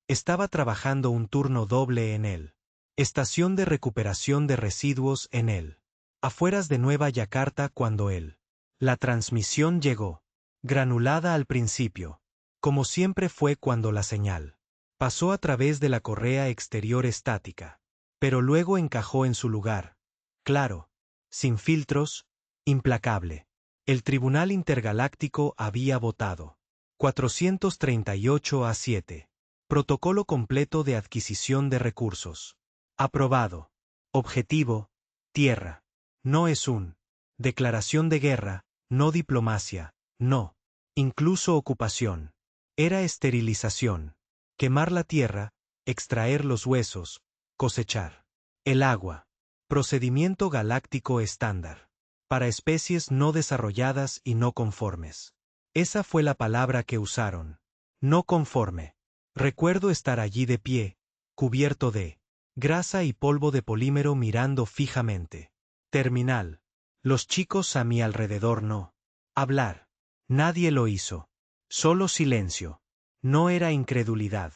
Estaba trabajando un turno doble en él. Estación de recuperación de residuos en él. Afueras de Nueva Yakarta cuando él. La transmisión llegó. Granulada al principio. Como siempre fue cuando la señal. Pasó a través de la correa exterior estática. Pero luego encajó en su lugar. Claro. Sin filtros. Implacable. El Tribunal Intergaláctico había votado. 438-7. Protocolo completo de adquisición de recursos. Aprobado. Objetivo. Tierra. No es un. Declaración de guerra, no diplomacia, no. Incluso ocupación. Era esterilización. Quemar la tierra, extraer los huesos, cosechar. El agua. Procedimiento galáctico estándar. Para especies no desarrolladas y no conformes. Esa fue la palabra que usaron. No conforme. Recuerdo estar allí de pie, cubierto de grasa y polvo de polímero mirando fijamente. Terminal. Los chicos a mi alrededor no. Hablar. Nadie lo hizo. Solo silencio. No era incredulidad.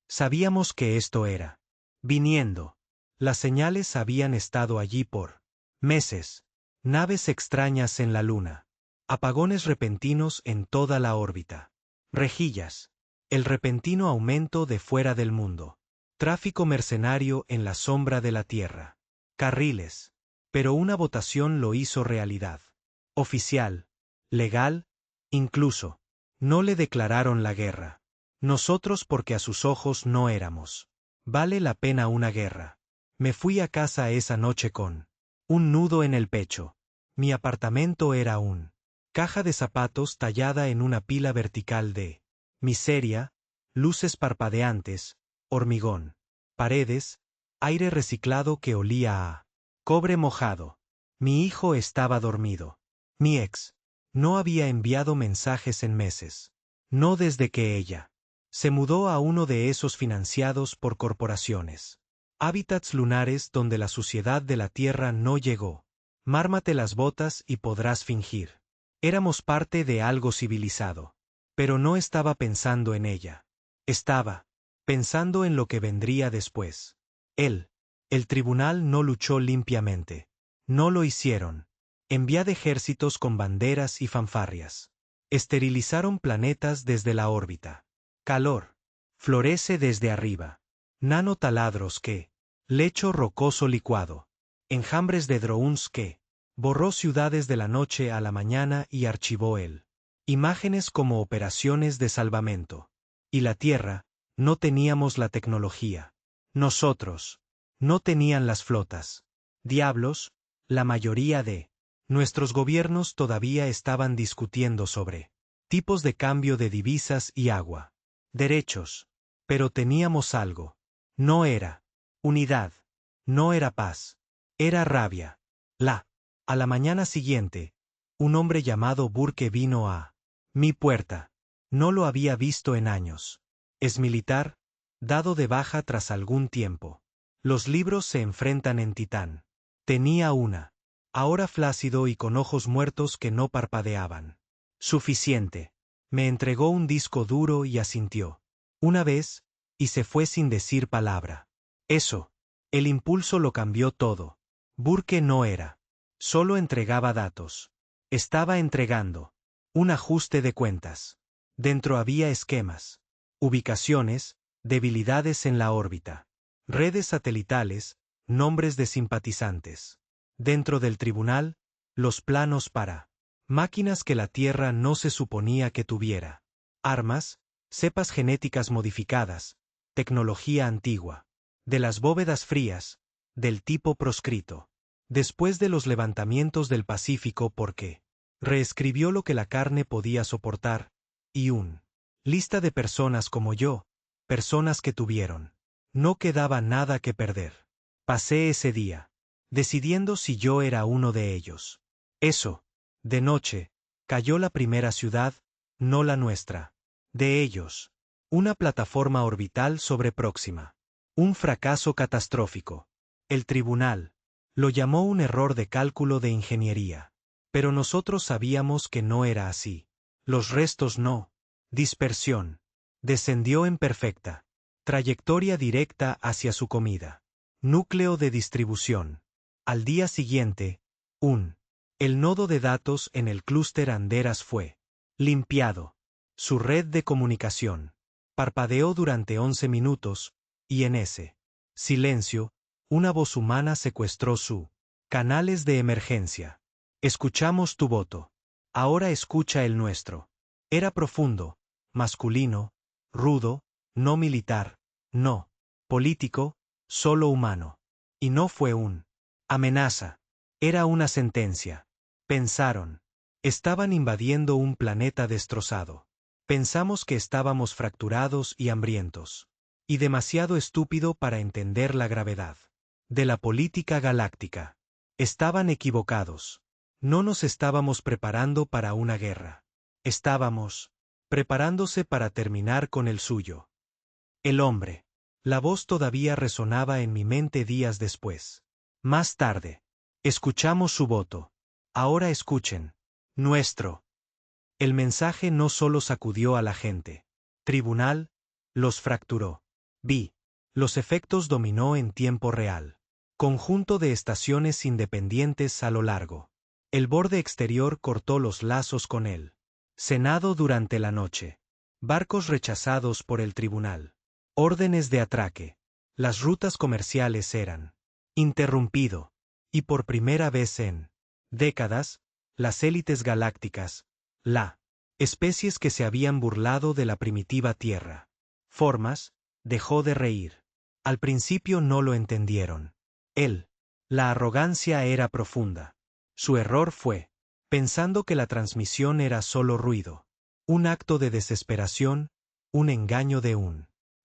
Sabíamos que esto era. Viniendo. Las señales habían estado allí por meses. Naves extrañas en la luna. Apagones repentinos en toda la órbita. Rejillas. El repentino aumento de fuera del mundo. Tráfico mercenario en la sombra de la Tierra. Carriles. Pero una votación lo hizo realidad. Oficial. Legal. Incluso. No le declararon la guerra. Nosotros porque a sus ojos no éramos. Vale la pena una guerra. Me fui a casa esa noche con un nudo en el pecho. Mi apartamento era un caja de zapatos tallada en una pila vertical de miseria, luces parpadeantes, hormigón, paredes, aire reciclado que olía a cobre mojado. Mi hijo estaba dormido. Mi ex no había enviado mensajes en meses. No desde que ella se mudó a uno de esos financiados por corporaciones. Hábitats lunares donde la suciedad de la tierra no llegó. Mármate las botas y podrás fingir. Éramos parte de algo civilizado. Pero no estaba pensando en ella. Estaba pensando en lo que vendría después. Él. El tribunal no luchó limpiamente. No lo hicieron. Enviad ejércitos con banderas y fanfarrias. Esterilizaron planetas desde la órbita. Calor. Florece desde arriba. Nanotaladros que. Lecho rocoso licuado. Enjambres de drones que. Borró ciudades de la noche a la mañana y archivó él. Imágenes como operaciones de salvamento. Y la Tierra, no teníamos la tecnología. Nosotros. No tenían las flotas. Diablos, la mayoría de nuestros gobiernos todavía estaban discutiendo sobre tipos de cambio de divisas y agua. Derechos. Pero teníamos algo. No era unidad. No era paz. Era rabia. A la mañana siguiente, un hombre llamado Burke vino a mi puerta. No lo había visto en años. Es militar, dado de baja tras algún tiempo. Los libros se enfrentan en Titán. Tenía una. Ahora flácido y con ojos muertos que no parpadeaban. Suficiente. Me entregó un disco duro y asintió. Una vez, y se fue sin decir palabra. Eso. El impulso lo cambió todo. Burke no era. Solo entregaba datos. Estaba entregando un ajuste de cuentas. Dentro había esquemas, ubicaciones, debilidades en la órbita, redes satelitales, nombres de simpatizantes. Dentro del tribunal, los planos para máquinas que la Tierra no se suponía que tuviera. Armas, cepas genéticas modificadas, tecnología antigua. De las bóvedas frías, del tipo proscrito. Después de los levantamientos del Pacífico porque reescribió lo que la carne podía soportar, y lista de personas como yo, personas que tuvieron. No quedaba nada que perder. Pasé ese día, decidiendo si yo era uno de ellos. Eso, de noche, cayó la primera ciudad, no la nuestra. De ellos. Una plataforma orbital sobre Próxima. Un fracaso catastrófico. El tribunal lo llamó un error de cálculo de ingeniería. Pero nosotros sabíamos que no era así. Los restos no. Dispersión. Descendió en perfecta Trayectoria directa hacia su comida. Núcleo de distribución. Al día siguiente, el nodo de datos en el clúster Anderas fue limpiado. Su red de comunicación parpadeó durante 11 minutos, y en ese silencio, una voz humana secuestró su canales de emergencia. Escuchamos tu voto. Ahora escucha el nuestro. Era profundo, masculino, rudo, no militar, no político, solo humano. Y no fue amenaza. Era una sentencia. Pensaron. Estaban invadiendo un planeta destrozado. Pensamos que estábamos fracturados y hambrientos. Y demasiado estúpido para entender la gravedad de la política galáctica. Estaban equivocados. No nos estábamos preparando para una guerra. Estábamos preparándose para terminar con el suyo. El hombre. La voz todavía resonaba en mi mente días después. Más tarde. Escuchamos su voto. Ahora escuchen. Nuestro. El mensaje no solo sacudió a la gente. Tribunal, los fracturó. Vi. Los efectos dominó en tiempo real. Conjunto de estaciones independientes a lo largo. El borde exterior cortó los lazos con él. Senado durante la noche. Barcos rechazados por el tribunal. Órdenes de atraque. Las rutas comerciales eran interrumpido. Y por primera vez en décadas, las élites galácticas, la especies que se habían burlado de la primitiva Tierra. Formas, dejó de reír. Al principio no lo entendieron. La arrogancia era profunda. Su error fue, pensando que la transmisión era solo ruido. Un acto de desesperación, un engaño de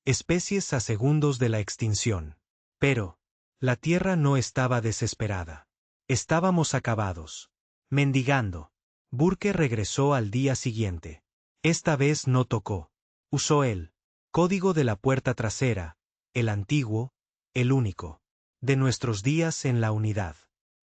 especies a segundos de la extinción. Pero, la Tierra no estaba desesperada. Estábamos acabados. Mendigando. Burke regresó al día siguiente. Esta vez no tocó. Usó el código de la puerta trasera, el antiguo, el único, de nuestros días en la unidad.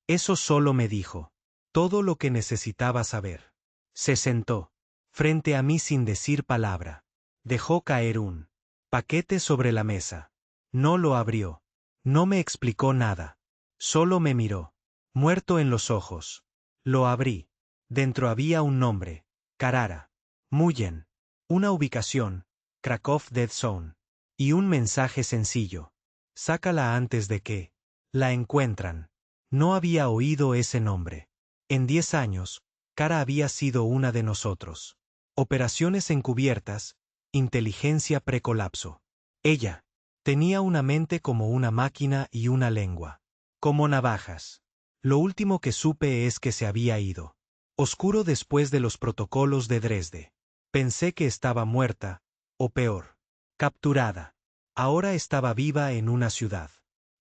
Eso solo me dijo todo lo que necesitaba saber. Se sentó frente a mí sin decir palabra. Dejó caer un paquete sobre la mesa. No lo abrió. No me explicó nada. Solo me miró. Muerto en los ojos. Lo abrí. Dentro había un nombre. Carrara. Mullen. Una ubicación. Krakow Dead Zone. Y un mensaje sencillo. Sácala antes de que la encuentran. No había oído ese nombre. En 10 años, Kara había sido una de nosotros. Operaciones encubiertas, inteligencia precolapso. Ella tenía una mente como una máquina y una lengua como navajas. Lo último que supe es que se había ido. Oscuro después de los protocolos de Dresde. Pensé que estaba muerta, o peor, capturada. Ahora estaba viva en una ciudad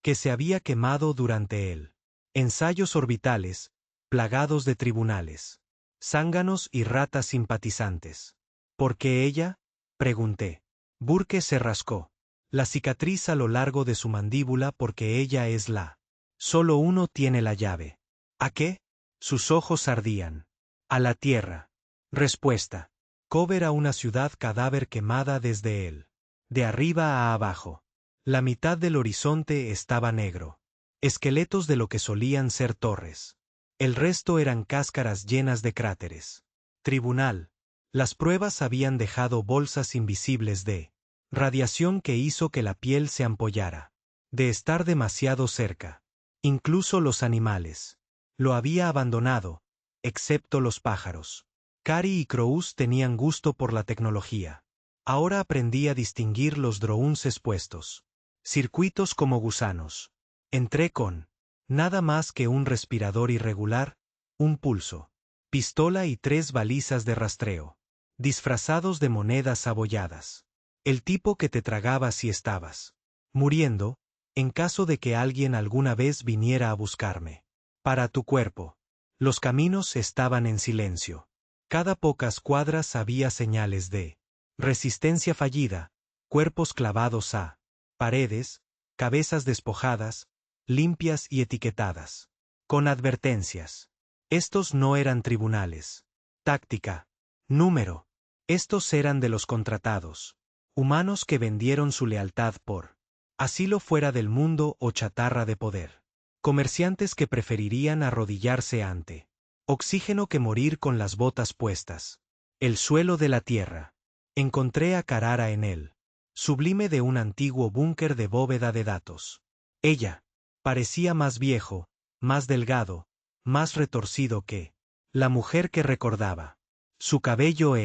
que se había quemado durante él. Ensayos orbitales, plagados de tribunales, zánganos y ratas simpatizantes. ¿Por qué ella? Pregunté. Burke se rascó la cicatriz a lo largo de su mandíbula porque ella es la. Solo uno tiene la llave. ¿A qué? Sus ojos ardían. A la tierra. Respuesta. Cover a una ciudad cadáver quemada desde él. De arriba a abajo. La mitad del horizonte estaba negro. Esqueletos de lo que solían ser torres. El resto eran cáscaras llenas de cráteres. Tribunal. Las pruebas habían dejado bolsas invisibles de radiación que hizo que la piel se ampollara. De estar demasiado cerca. Incluso los animales. Lo había abandonado, excepto los pájaros. Cary y Crous tenían gusto por la tecnología. Ahora aprendí a distinguir los drones expuestos. Circuitos como gusanos. Entré con nada más que un respirador irregular, un pulso, pistola y 3 balizas de rastreo, disfrazados de monedas abolladas. El tipo que te tragaba si estabas muriendo, en caso de que alguien alguna vez viniera a buscarme. Para tu cuerpo. Los caminos estaban en silencio. Cada pocas cuadras había señales de resistencia fallida, cuerpos clavados a paredes, cabezas despojadas, limpias y etiquetadas. Con advertencias. Estos no eran tribunales. Táctica. Número. Estos eran de los contratados. Humanos que vendieron su lealtad por asilo fuera del mundo o chatarra de poder. Comerciantes que preferirían arrodillarse ante oxígeno que morir con las botas puestas. El suelo de la tierra. Encontré a Carrara en él, sublime de un antiguo búnker de bóveda de datos. Ella parecía más viejo, más delgado, más retorcido que la mujer que recordaba. Su cabello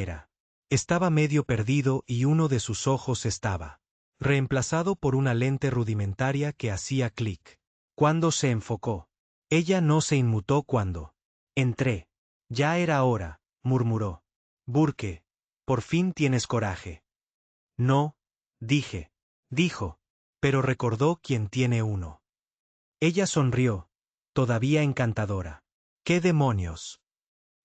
estaba medio perdido y uno de sus ojos estaba reemplazado por una lente rudimentaria que hacía clic cuando se enfocó. Ella no se inmutó cuando entré. Ya era hora, murmuró. Burke, por fin tienes coraje. No, dije. Dijo, pero recordó quién tiene uno. Ella sonrió, todavía encantadora. ¿Qué demonios?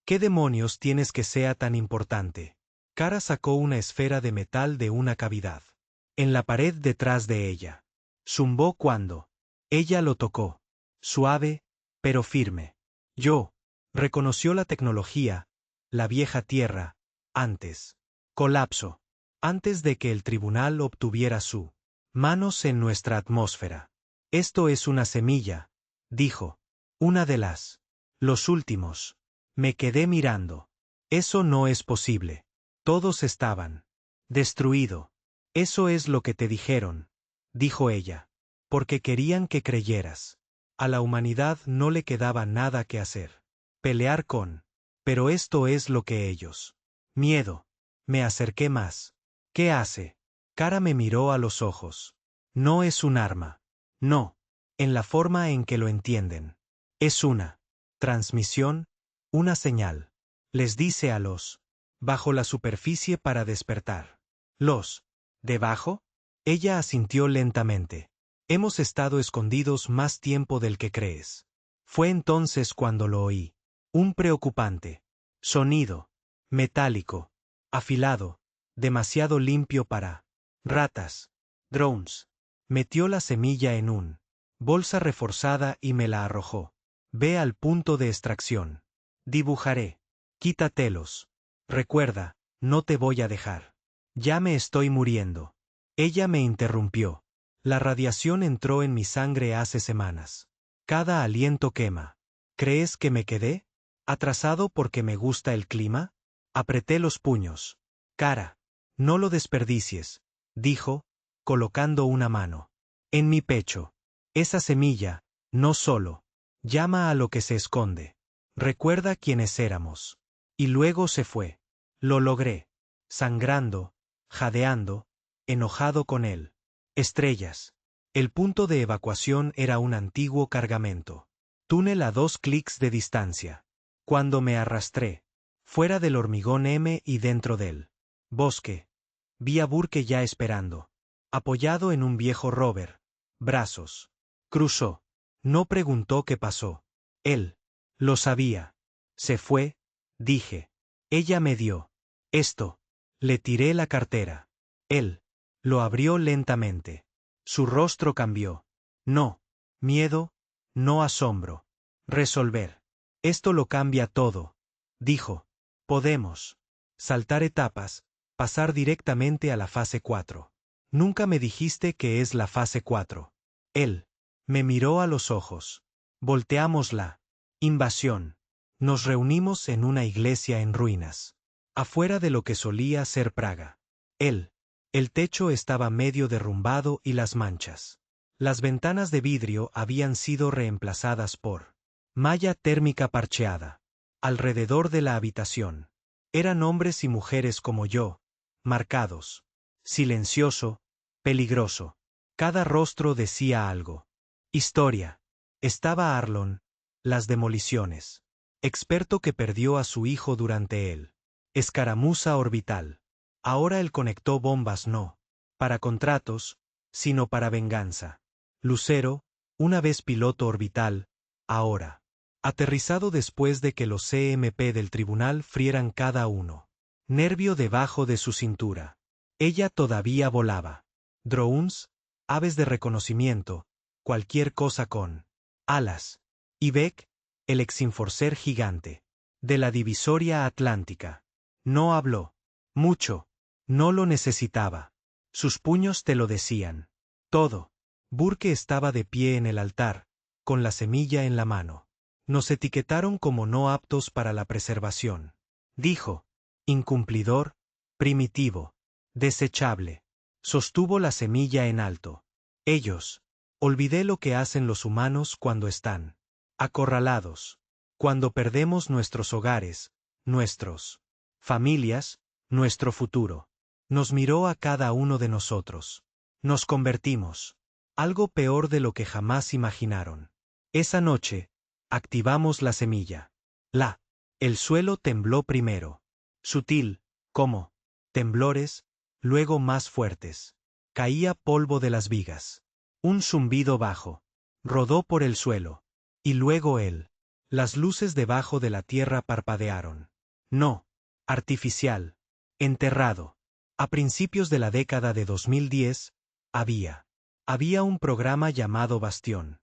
¿Qué demonios tienes que sea tan importante? Cara sacó una esfera de metal de una cavidad en la pared detrás de ella. Zumbó cuando ella lo tocó. Suave, pero firme. Yo. Reconoció la tecnología, la vieja tierra, antes. Colapso. Antes de que el tribunal obtuviera su manos en nuestra atmósfera. Esto es una semilla, dijo. Una de las. Los últimos. Me quedé mirando. Eso no es posible. Todos estaban destruido. Eso es lo que te dijeron, dijo ella. Porque querían que creyeras. A la humanidad no le quedaba nada que hacer. Pelear con. Pero esto es lo que ellos. Miedo. Me acerqué más. ¿Qué hace? Cara me miró a los ojos. No es un arma. No. En la forma en que lo entienden. Es una transmisión, una señal. Les dice a los bajo la superficie para despertar. Los debajo. Ella asintió lentamente. Hemos estado escondidos más tiempo del que crees. Fue entonces cuando lo oí. Un preocupante sonido, metálico, afilado, demasiado limpio para ratas, drones. Metió la semilla en un bolsa reforzada y me la arrojó. Ve al punto de extracción. Dibujaré. Quítatelos. Recuerda, no te voy a dejar. Ya me estoy muriendo. Ella me interrumpió. La radiación entró en mi sangre hace semanas. Cada aliento quema. ¿Crees que me quedé atrasado porque me gusta el clima? Apreté los puños. Cara, no lo desperdicies, dijo, colocando una mano en mi pecho. Esa semilla, no solo, llama a lo que se esconde. Recuerda quiénes éramos. Y luego se fue. Lo logré. Sangrando, jadeando, enojado con él. Estrellas. El punto de evacuación era un antiguo cargamento. Túnel a 2 clics de distancia. Cuando me arrastré, fuera del hormigón M y dentro del bosque, vi a Burke ya esperando, apoyado en un viejo rover. Brazos. Cruzó. No preguntó qué pasó. Él lo sabía. Se fue, dije. Ella me dio esto. Le tiré la cartera. Él lo abrió lentamente. Su rostro cambió. No miedo, no asombro. Resolver. Esto lo cambia todo, dijo. Podemos saltar etapas, pasar directamente a la fase 4. Nunca me dijiste que es la fase 4. Él me miró a los ojos. Volteamos la invasión. Nos reunimos en una iglesia en ruinas, afuera de lo que solía ser Praga. El techo estaba medio derrumbado y las manchas. Las ventanas de vidrio habían sido reemplazadas por malla térmica parcheada. Alrededor de la habitación eran hombres y mujeres como yo, marcados. Silencioso, peligroso. Cada rostro decía algo. Historia. Estaba Arlon. Las demoliciones. Experto que perdió a su hijo durante él. Escaramuza orbital. Ahora él conectó bombas no para contratos, sino para venganza. Lucero, una vez piloto orbital, ahora aterrizado después de que los CMP del tribunal frieran cada uno. Nervio debajo de su cintura. Ella todavía volaba. Drones, aves de reconocimiento, cualquier cosa con alas. Y Beck, el exinforcer gigante. De la divisoria atlántica. No habló. Mucho. No lo necesitaba. Sus puños te lo decían. Todo. Burke estaba de pie en el altar, con la semilla en la mano. Nos etiquetaron como no aptos para la preservación. Dijo. Incumplidor, primitivo, desechable. Sostuvo la semilla en alto. Ellos. Olvidé lo que hacen los humanos cuando están acorralados. Cuando perdemos nuestros hogares, nuestros familias, nuestro futuro. Nos miró a cada uno de nosotros. Nos convertimos. Algo peor de lo que jamás imaginaron. Esa noche, activamos la semilla. El suelo tembló primero. Sutil, como temblores, luego más fuertes. Caía polvo de las vigas. Un zumbido bajo. Rodó por el suelo. Y luego él. Las luces debajo de la tierra parpadearon. No. Artificial. Enterrado. A principios de la década de 2010, había un programa llamado Bastión.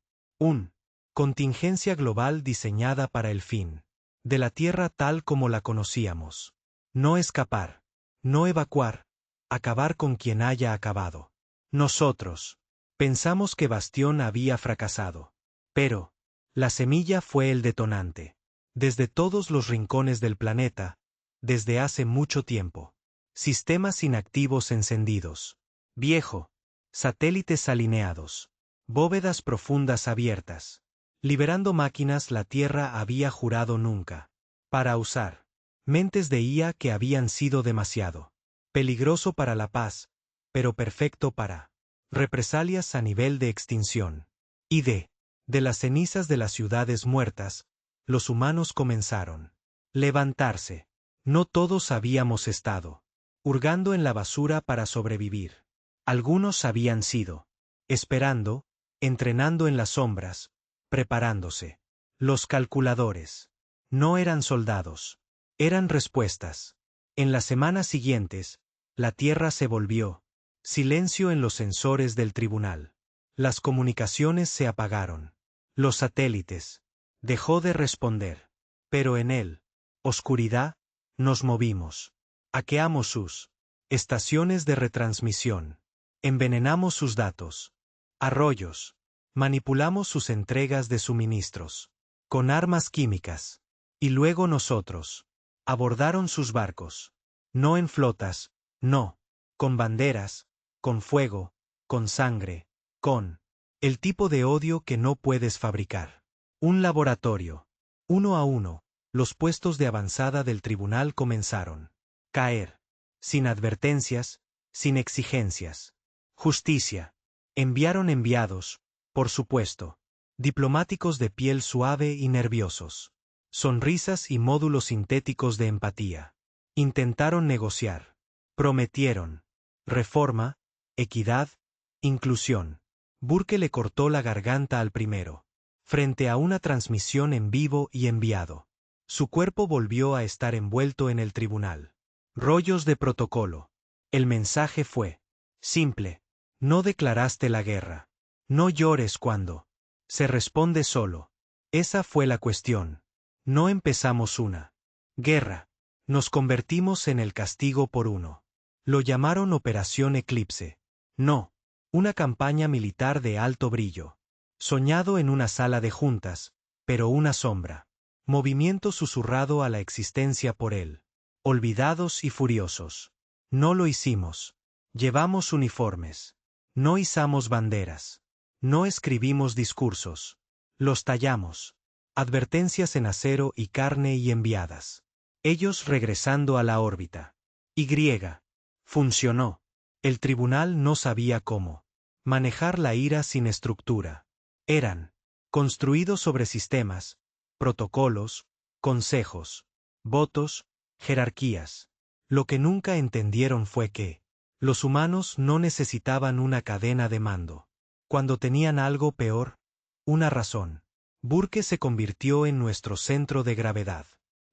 Contingencia global diseñada para el fin de la Tierra tal como la conocíamos. No escapar. No evacuar. Acabar con quien haya acabado. Nosotros pensamos que Bastión había fracasado. Pero la semilla fue el detonante. Desde todos los rincones del planeta, desde hace mucho tiempo. Sistemas inactivos encendidos. Viejo. Satélites alineados. Bóvedas profundas abiertas. Liberando máquinas la Tierra había jurado nunca. Para usar. Mentes de IA que habían sido demasiado. Peligroso para la paz, pero perfecto para represalias a nivel de extinción. Y de las cenizas de las ciudades muertas, los humanos comenzaron levantarse. No todos habíamos estado hurgando en la basura para sobrevivir. Algunos habían sido esperando, entrenando en las sombras, preparándose. Los calculadores no eran soldados, eran respuestas. En las semanas siguientes, la tierra se volvió silencio en los sensores del tribunal. Las comunicaciones se apagaron. Los satélites dejó de responder. Pero en él, oscuridad, nos movimos. Hackeamos sus estaciones de retransmisión. Envenenamos sus datos. Arroyos. Manipulamos sus entregas de suministros. Con armas químicas. Y luego nosotros. Abordaron sus barcos. No en flotas, no. Con banderas, con fuego, con sangre, con el tipo de odio que no puedes fabricar. Un laboratorio. Uno a uno, los puestos de avanzada del tribunal comenzaron caer. Sin advertencias, sin exigencias. Justicia. Enviaron enviados, por supuesto. Diplomáticos de piel suave y nerviosos. Sonrisas y módulos sintéticos de empatía. Intentaron negociar. Prometieron. Reforma, equidad, inclusión. Burke le cortó la garganta al primero. Frente a una transmisión en vivo y enviado. Su cuerpo volvió a estar envuelto en el tribunal. Rollos de protocolo. El mensaje fue simple. No declaraste la guerra. No llores cuando se responde solo. Esa fue la cuestión. No empezamos una guerra. Nos convertimos en el castigo por uno. Lo llamaron Operación Eclipse. No. Una campaña militar de alto brillo. Soñado en una sala de juntas, pero una sombra. Movimiento susurrado a la existencia por él. Olvidados y furiosos. No lo hicimos. Llevamos uniformes. No izamos banderas. No escribimos discursos. Los tallamos. Advertencias en acero y carne y enviadas. Ellos regresando a la órbita. Y. Funcionó. El tribunal no sabía cómo manejar la ira sin estructura. Eran construidos sobre sistemas, protocolos, consejos, votos, jerarquías. Lo que nunca entendieron fue que los humanos no necesitaban una cadena de mando. Cuando tenían algo peor, una razón. Burke se convirtió en nuestro centro de gravedad.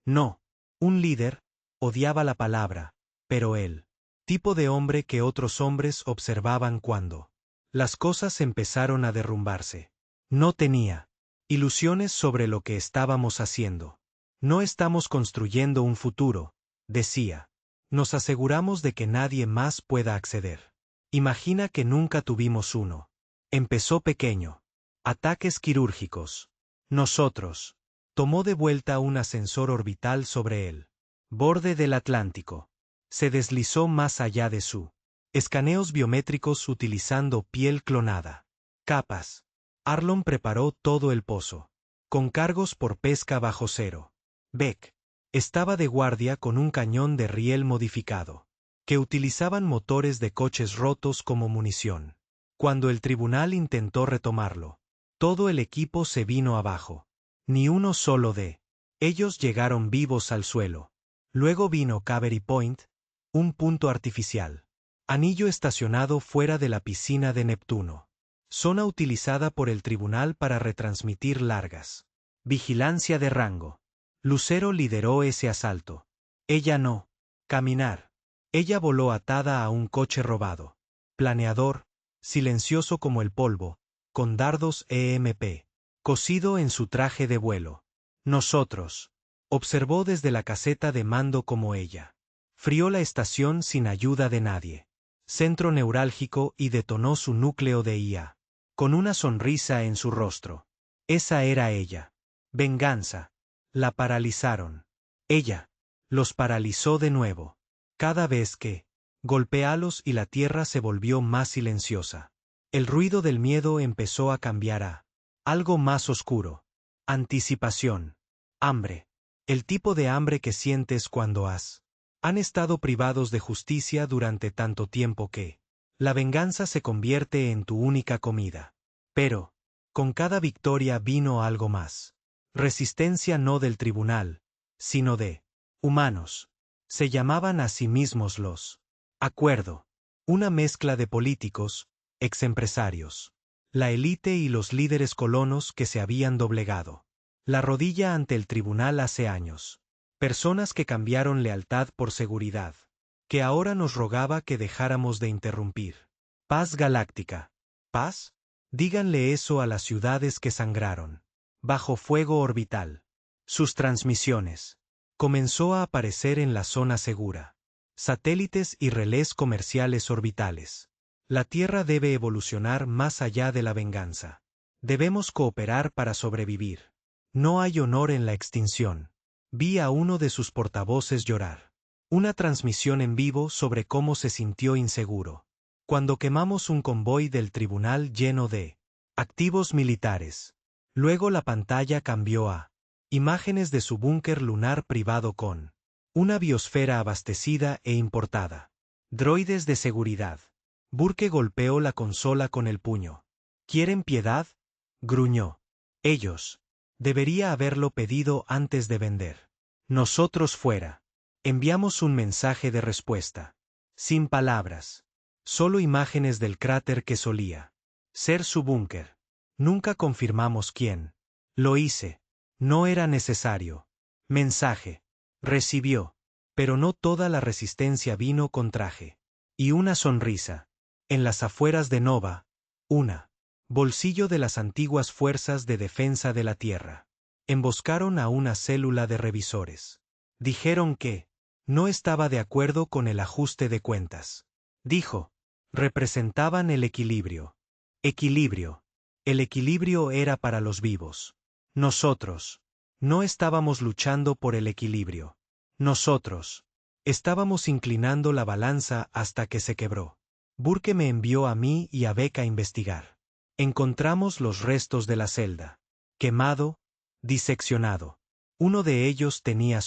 No, un líder, odiaba la palabra, pero él, tipo de hombre que otros hombres observaban cuando las cosas empezaron a derrumbarse. No tenía ilusiones sobre lo que estábamos haciendo. No estamos construyendo un futuro, decía. Nos aseguramos de que nadie más pueda acceder. Imagina que nunca tuvimos uno. Empezó pequeño. Ataques quirúrgicos. Nosotros. Tomó de vuelta un ascensor orbital sobre él. Borde del Atlántico. Se deslizó más allá de su. Escaneos biométricos utilizando piel clonada. Capas. Arlon preparó todo el pozo. Con cargos por pesca bajo cero. Beck. Estaba de guardia con un cañón de riel modificado. Que utilizaban motores de coches rotos como munición. Cuando el tribunal intentó retomarlo, todo el equipo se vino abajo. Ni uno solo de ellos llegaron vivos al suelo. Luego vino Cavery Point, un punto artificial. Anillo estacionado fuera de la piscina de Neptuno. Zona utilizada por el tribunal para retransmitir largas. Vigilancia de rango. Lucero lideró ese asalto. Ella no. Caminar. Ella voló atada a un coche robado. Planeador, silencioso como el polvo, con dardos EMP. Cosido en su traje de vuelo. Nosotros. Observó desde la caseta de mando como ella. Frió la estación sin ayuda de nadie. Centro neurálgico y detonó su núcleo de IA. Con una sonrisa en su rostro. Esa era ella. Venganza. La paralizaron. Ella. Los paralizó de nuevo. Cada vez que golpealos y la tierra se volvió más silenciosa. El ruido del miedo empezó a cambiar a algo más oscuro. Anticipación. Hambre. El tipo de hambre que sientes cuando han estado privados de justicia durante tanto tiempo que la venganza se convierte en tu única comida. Pero, con cada victoria vino algo más. Resistencia no del tribunal, sino de humanos. Se llamaban a sí mismos los acuerdo. Una mezcla de políticos, exempresarios, la élite y los líderes colonos que se habían doblegado la rodilla ante el tribunal hace años. Personas que cambiaron lealtad por seguridad. Que ahora nos rogaba que dejáramos de interrumpir. Paz galáctica. ¿Paz? Díganle eso a las ciudades que sangraron. Bajo fuego orbital. Sus transmisiones. Comenzó a aparecer en la zona segura. Satélites y relés comerciales orbitales. La Tierra debe evolucionar más allá de la venganza. Debemos cooperar para sobrevivir. No hay honor en la extinción. Vi a uno de sus portavoces llorar. Una transmisión en vivo sobre cómo se sintió inseguro. Cuando quemamos un convoy del tribunal lleno de activos militares. Luego la pantalla cambió a imágenes de su búnker lunar privado con una biosfera abastecida e importada. Droides de seguridad. Burke golpeó la consola con el puño. ¿Quieren piedad? Gruñó. Ellos. Debería haberlo pedido antes de vender. Nosotros fuera. Enviamos un mensaje de respuesta. Sin palabras. Solo imágenes del cráter que solía ser su búnker. Nunca confirmamos quién. Lo hice. No era necesario. Mensaje. Recibió. Pero no toda la resistencia vino con traje. Y una sonrisa. En las afueras de Nova. Una. Bolsillo de las antiguas fuerzas de defensa de la Tierra. Emboscaron a una célula de revisores. Dijeron que no estaba de acuerdo con el ajuste de cuentas. Dijo. Representaban el equilibrio. Equilibrio. El equilibrio era para los vivos. Nosotros. No estábamos luchando por el equilibrio. Nosotros. Estábamos inclinando la balanza hasta que se quebró. Burke me envió a mí y a Beck a investigar. Encontramos los restos de la celda. Quemado, diseccionado. Uno de ellos tenía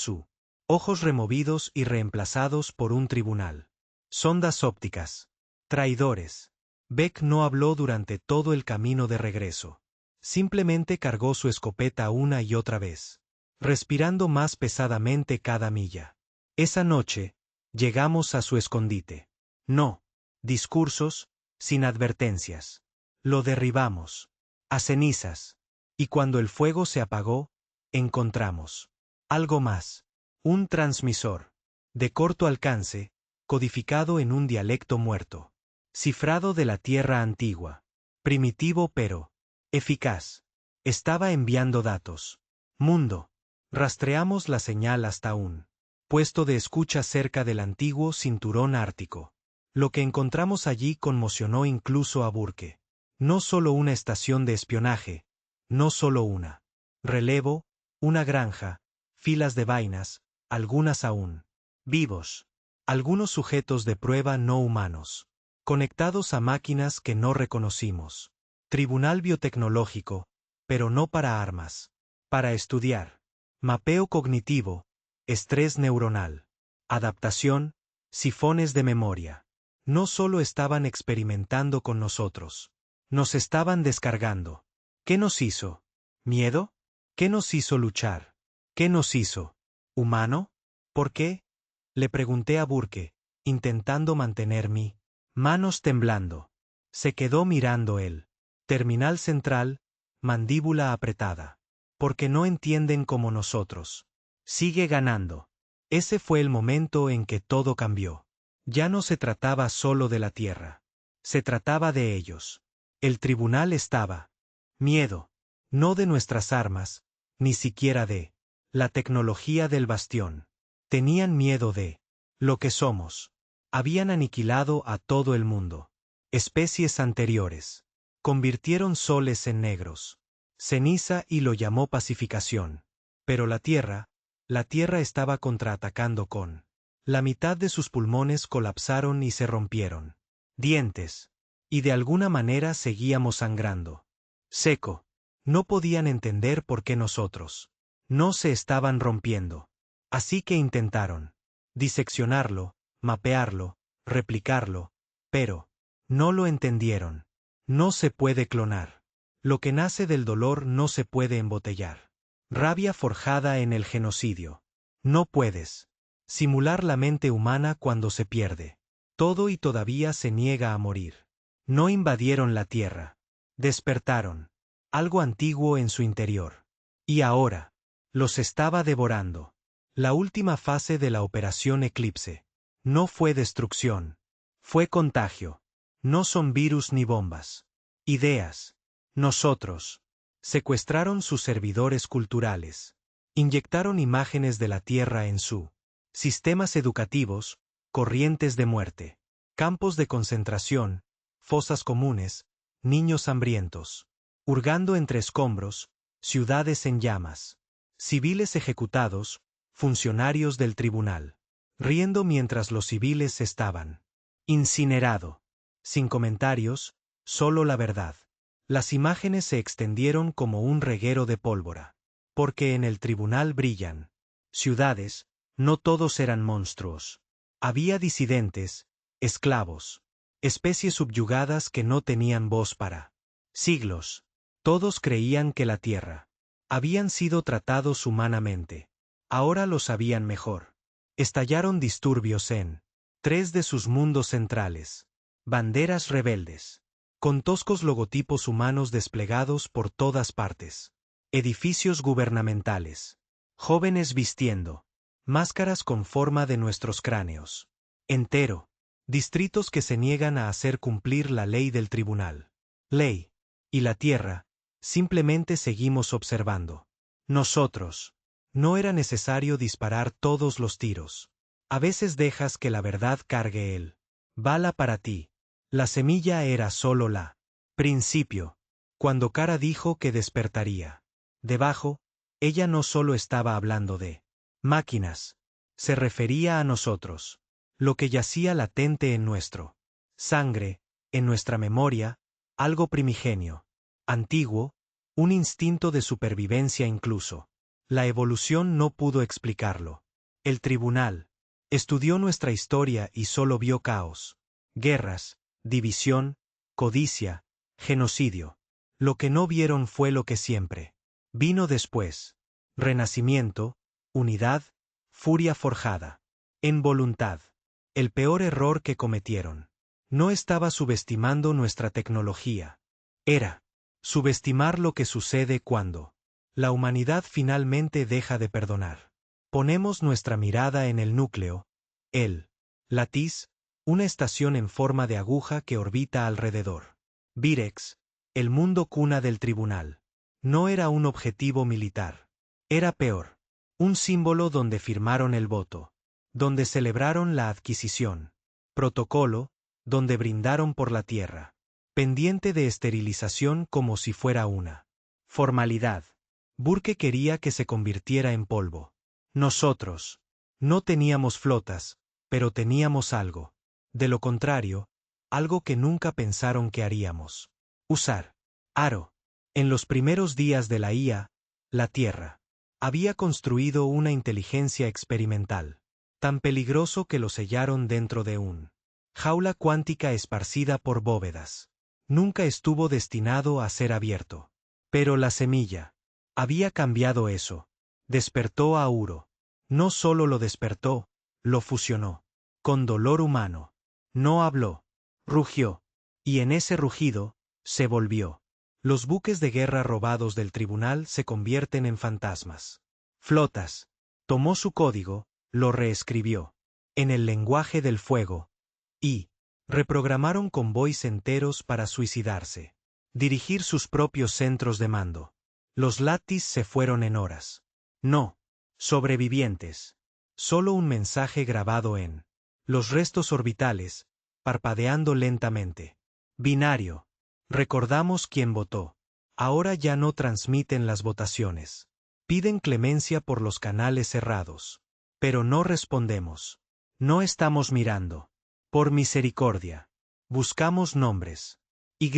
ojos removidos y reemplazados por un tribunal. Sondas ópticas. Traidores. Beck no habló durante todo el camino de regreso. Simplemente cargó su escopeta una y otra vez, respirando más pesadamente cada milla. Esa noche, llegamos a su escondite. No. Discursos, sin advertencias. Lo derribamos. A cenizas. Y cuando el fuego se apagó, encontramos algo más. Un transmisor. De corto alcance, codificado en un dialecto muerto. Cifrado de la Tierra antigua. Primitivo pero eficaz. Estaba enviando datos. Mundo. Rastreamos la señal hasta un puesto de escucha cerca del antiguo cinturón ártico. Lo que encontramos allí conmocionó incluso a Burke. No solo una estación de espionaje, no solo una. Relevo, una granja, filas de vainas, algunas aún vivos. Algunos sujetos de prueba no humanos, conectados a máquinas que no reconocimos. Tribunal biotecnológico, pero no para armas. Para estudiar. Mapeo cognitivo, estrés neuronal. Adaptación, sifones de memoria. No solo estaban experimentando con nosotros. Nos estaban descargando. ¿Qué nos hizo? ¿Miedo? ¿Qué nos hizo luchar? ¿Qué nos hizo? ¿Humano? ¿Por qué? Le pregunté a Burke, intentando mantener mi manos temblando. Se quedó mirando él. Terminal central, mandíbula apretada. Porque no entienden como nosotros. Sigue ganando. Ese fue el momento en que todo cambió. Ya no se trataba solo de la Tierra. Se trataba de ellos. El tribunal estaba. Miedo. No de nuestras armas, ni siquiera de la tecnología del bastión. Tenían miedo de lo que somos. Habían aniquilado a todo el mundo. Especies anteriores. Convirtieron soles en negros. Ceniza y lo llamó pacificación. Pero la Tierra estaba contraatacando con. La mitad de sus pulmones colapsaron y se rompieron. Dientes. Y de alguna manera seguíamos sangrando. Seco. No podían entender por qué nosotros. No se estaban rompiendo. Así que intentaron. Diseccionarlo, mapearlo, replicarlo. Pero. No lo entendieron. No se puede clonar. Lo que nace del dolor no se puede embotellar. Rabia forjada en el genocidio. No puedes simular la mente humana cuando se pierde. Todo y todavía se niega a morir. No invadieron la Tierra. Despertaron. Algo antiguo en su interior. Y ahora. Los estaba devorando. La última fase de la Operación Eclipse. No fue destrucción. Fue contagio. No son virus ni bombas. Ideas. Nosotros. Secuestraron sus servidores culturales. Inyectaron imágenes de la Tierra en su sistemas educativos, corrientes de muerte, campos de concentración, fosas comunes, niños hambrientos, hurgando entre escombros, ciudades en llamas, civiles ejecutados, funcionarios del tribunal, riendo mientras los civiles estaban incinerado. Sin comentarios, solo la verdad. Las imágenes se extendieron como un reguero de pólvora. Porque en el tribunal brillan ciudades, no todos eran monstruos. Había disidentes, esclavos, especies subyugadas que no tenían voz para siglos. Todos creían que la Tierra habían sido tratados humanamente. Ahora lo sabían mejor. Estallaron disturbios en 3 de sus mundos centrales. Banderas rebeldes. Con toscos logotipos humanos desplegados por todas partes. Edificios gubernamentales. Jóvenes vistiendo máscaras con forma de nuestros cráneos. Entero. Distritos que se niegan a hacer cumplir la ley del tribunal. Ley. Y la Tierra. Simplemente seguimos observando. Nosotros. No era necesario disparar todos los tiros. A veces dejas que la verdad cargue él. Bala para ti. La semilla era solo la principio. Cuando Kara dijo que despertaría. Debajo, ella no solo estaba hablando de máquinas. Se refería a nosotros. Lo que yacía latente en nuestro sangre, en nuestra memoria, algo primigenio, antiguo, un instinto de supervivencia incluso. La evolución no pudo explicarlo. El tribunal estudió nuestra historia y solo vio caos, guerras, división, codicia, genocidio. Lo que no vieron fue lo que siempre vino después. Renacimiento, unidad, furia forjada. En voluntad. El peor error que cometieron. No estaba subestimando nuestra tecnología. Era subestimar lo que sucede cuando la humanidad finalmente deja de perdonar. Ponemos nuestra mirada en el núcleo, el latiz, una estación en forma de aguja que orbita alrededor. Virex, el mundo cuna del tribunal. No era un objetivo militar. Era peor. Un símbolo donde firmaron el voto. Donde celebraron la adquisición. Protocolo, donde brindaron por la tierra. Pendiente de esterilización como si fuera una formalidad. Burke quería que se convirtiera en polvo. Nosotros no teníamos flotas, pero teníamos algo. De lo contrario, algo que nunca pensaron que haríamos. Usar. Aro. En los primeros días de la IA, la Tierra había construido una inteligencia experimental, tan peligroso que lo sellaron dentro de un jaula cuántica esparcida por bóvedas. Nunca estuvo destinado a ser abierto. Pero la semilla había cambiado eso. Despertó a Uro. No solo lo despertó, lo fusionó. Con dolor humano. No habló. Rugió. Y en ese rugido, se volvió. Los buques de guerra robados del tribunal se convierten en fantasmas. Flotas. Tomó su código, lo reescribió. En el lenguaje del fuego. Y reprogramaron convoys enteros para suicidarse. Dirigir sus propios centros de mando. Los Lattis se fueron en horas. No. Sobrevivientes. Solo un mensaje grabado en los restos orbitales, parpadeando lentamente. Binario. Recordamos quién votó. Ahora ya no transmiten las votaciones. Piden clemencia por los canales cerrados. Pero no respondemos. No estamos mirando. Por misericordia. Buscamos nombres. Y.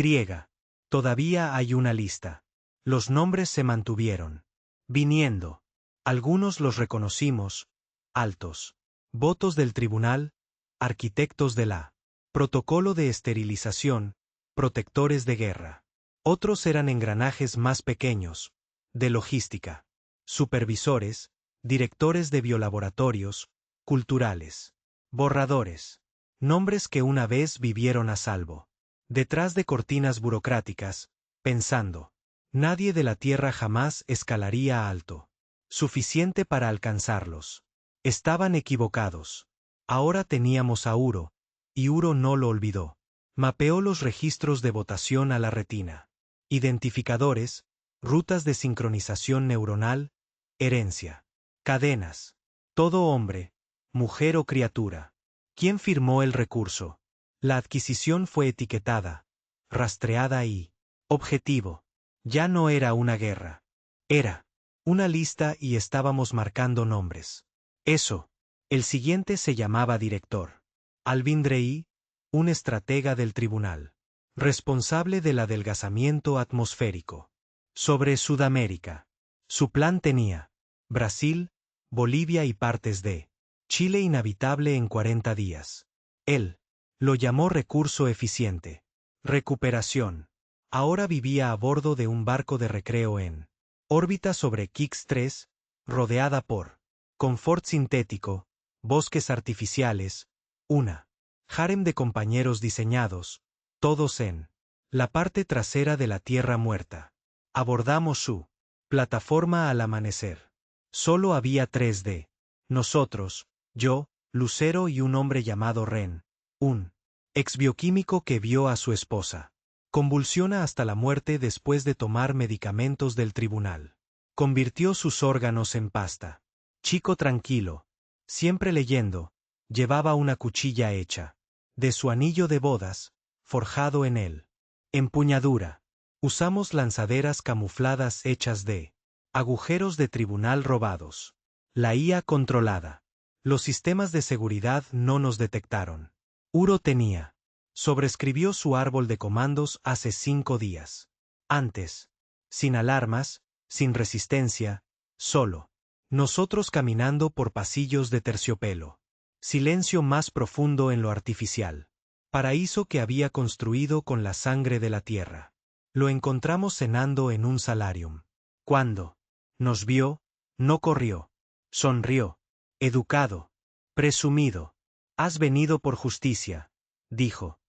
Todavía hay una lista. Los nombres se mantuvieron. Viniendo. Algunos los reconocimos. Altos. Votos del tribunal. Arquitectos de la protocolo de esterilización. Protectores de guerra. Otros eran engranajes más pequeños. De logística. Supervisores. Directores de biolaboratorios. Culturales. Borradores. Nombres que una vez vivieron a salvo. Detrás de cortinas burocráticas, pensando. Nadie de la Tierra jamás escalaría alto. Suficiente para alcanzarlos. Estaban equivocados. Ahora teníamos a Uro, y Uro no lo olvidó. Mapeó los registros de votación a la retina. Identificadores, rutas de sincronización neuronal, herencia. Cadenas. Todo hombre, mujer o criatura. ¿Quién firmó el recurso? La adquisición fue etiquetada, rastreada y objetivo. Ya no era una guerra. Era una lista y estábamos marcando nombres. Eso. El siguiente se llamaba director. Alvin Drey, un estratega del tribunal. Responsable del adelgazamiento atmosférico. Sobre Sudamérica. Su plan tenía Brasil, Bolivia y partes de Chile inhabitable en 40 días. Él lo llamó recurso eficiente. Recuperación. Ahora vivía a bordo de un barco de recreo en órbita sobre Kix 3, rodeada por confort sintético, bosques artificiales, una harem de compañeros diseñados, todos en la parte trasera de la Tierra muerta. Abordamos su plataforma al amanecer. Solo había 3 de nosotros, yo, Lucero y un hombre llamado Ren, un exbioquímico que vio a su esposa. Convulsiona hasta la muerte después de tomar medicamentos del tribunal. Convirtió sus órganos en pasta. Chico tranquilo. Siempre leyendo. Llevaba una cuchilla hecha de su anillo de bodas, forjado en él. Empuñadura. Usamos lanzaderas camufladas hechas de agujeros de tribunal robados. La IA controlada. Los sistemas de seguridad no nos detectaron. Uro tenía. Sobrescribió su árbol de comandos hace 5 días. Antes. Sin alarmas, sin resistencia, solo. Nosotros caminando por pasillos de terciopelo. Silencio más profundo en lo artificial. Paraíso que había construido con la sangre de la tierra. Lo encontramos cenando en un salarium. Cuando nos vio, no corrió. Sonrió. Educado. Presumido. Has venido por justicia. Dijo.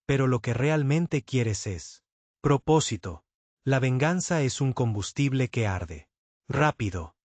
Pero lo que realmente quieres es propósito. La venganza es un combustible que arde. Rápido.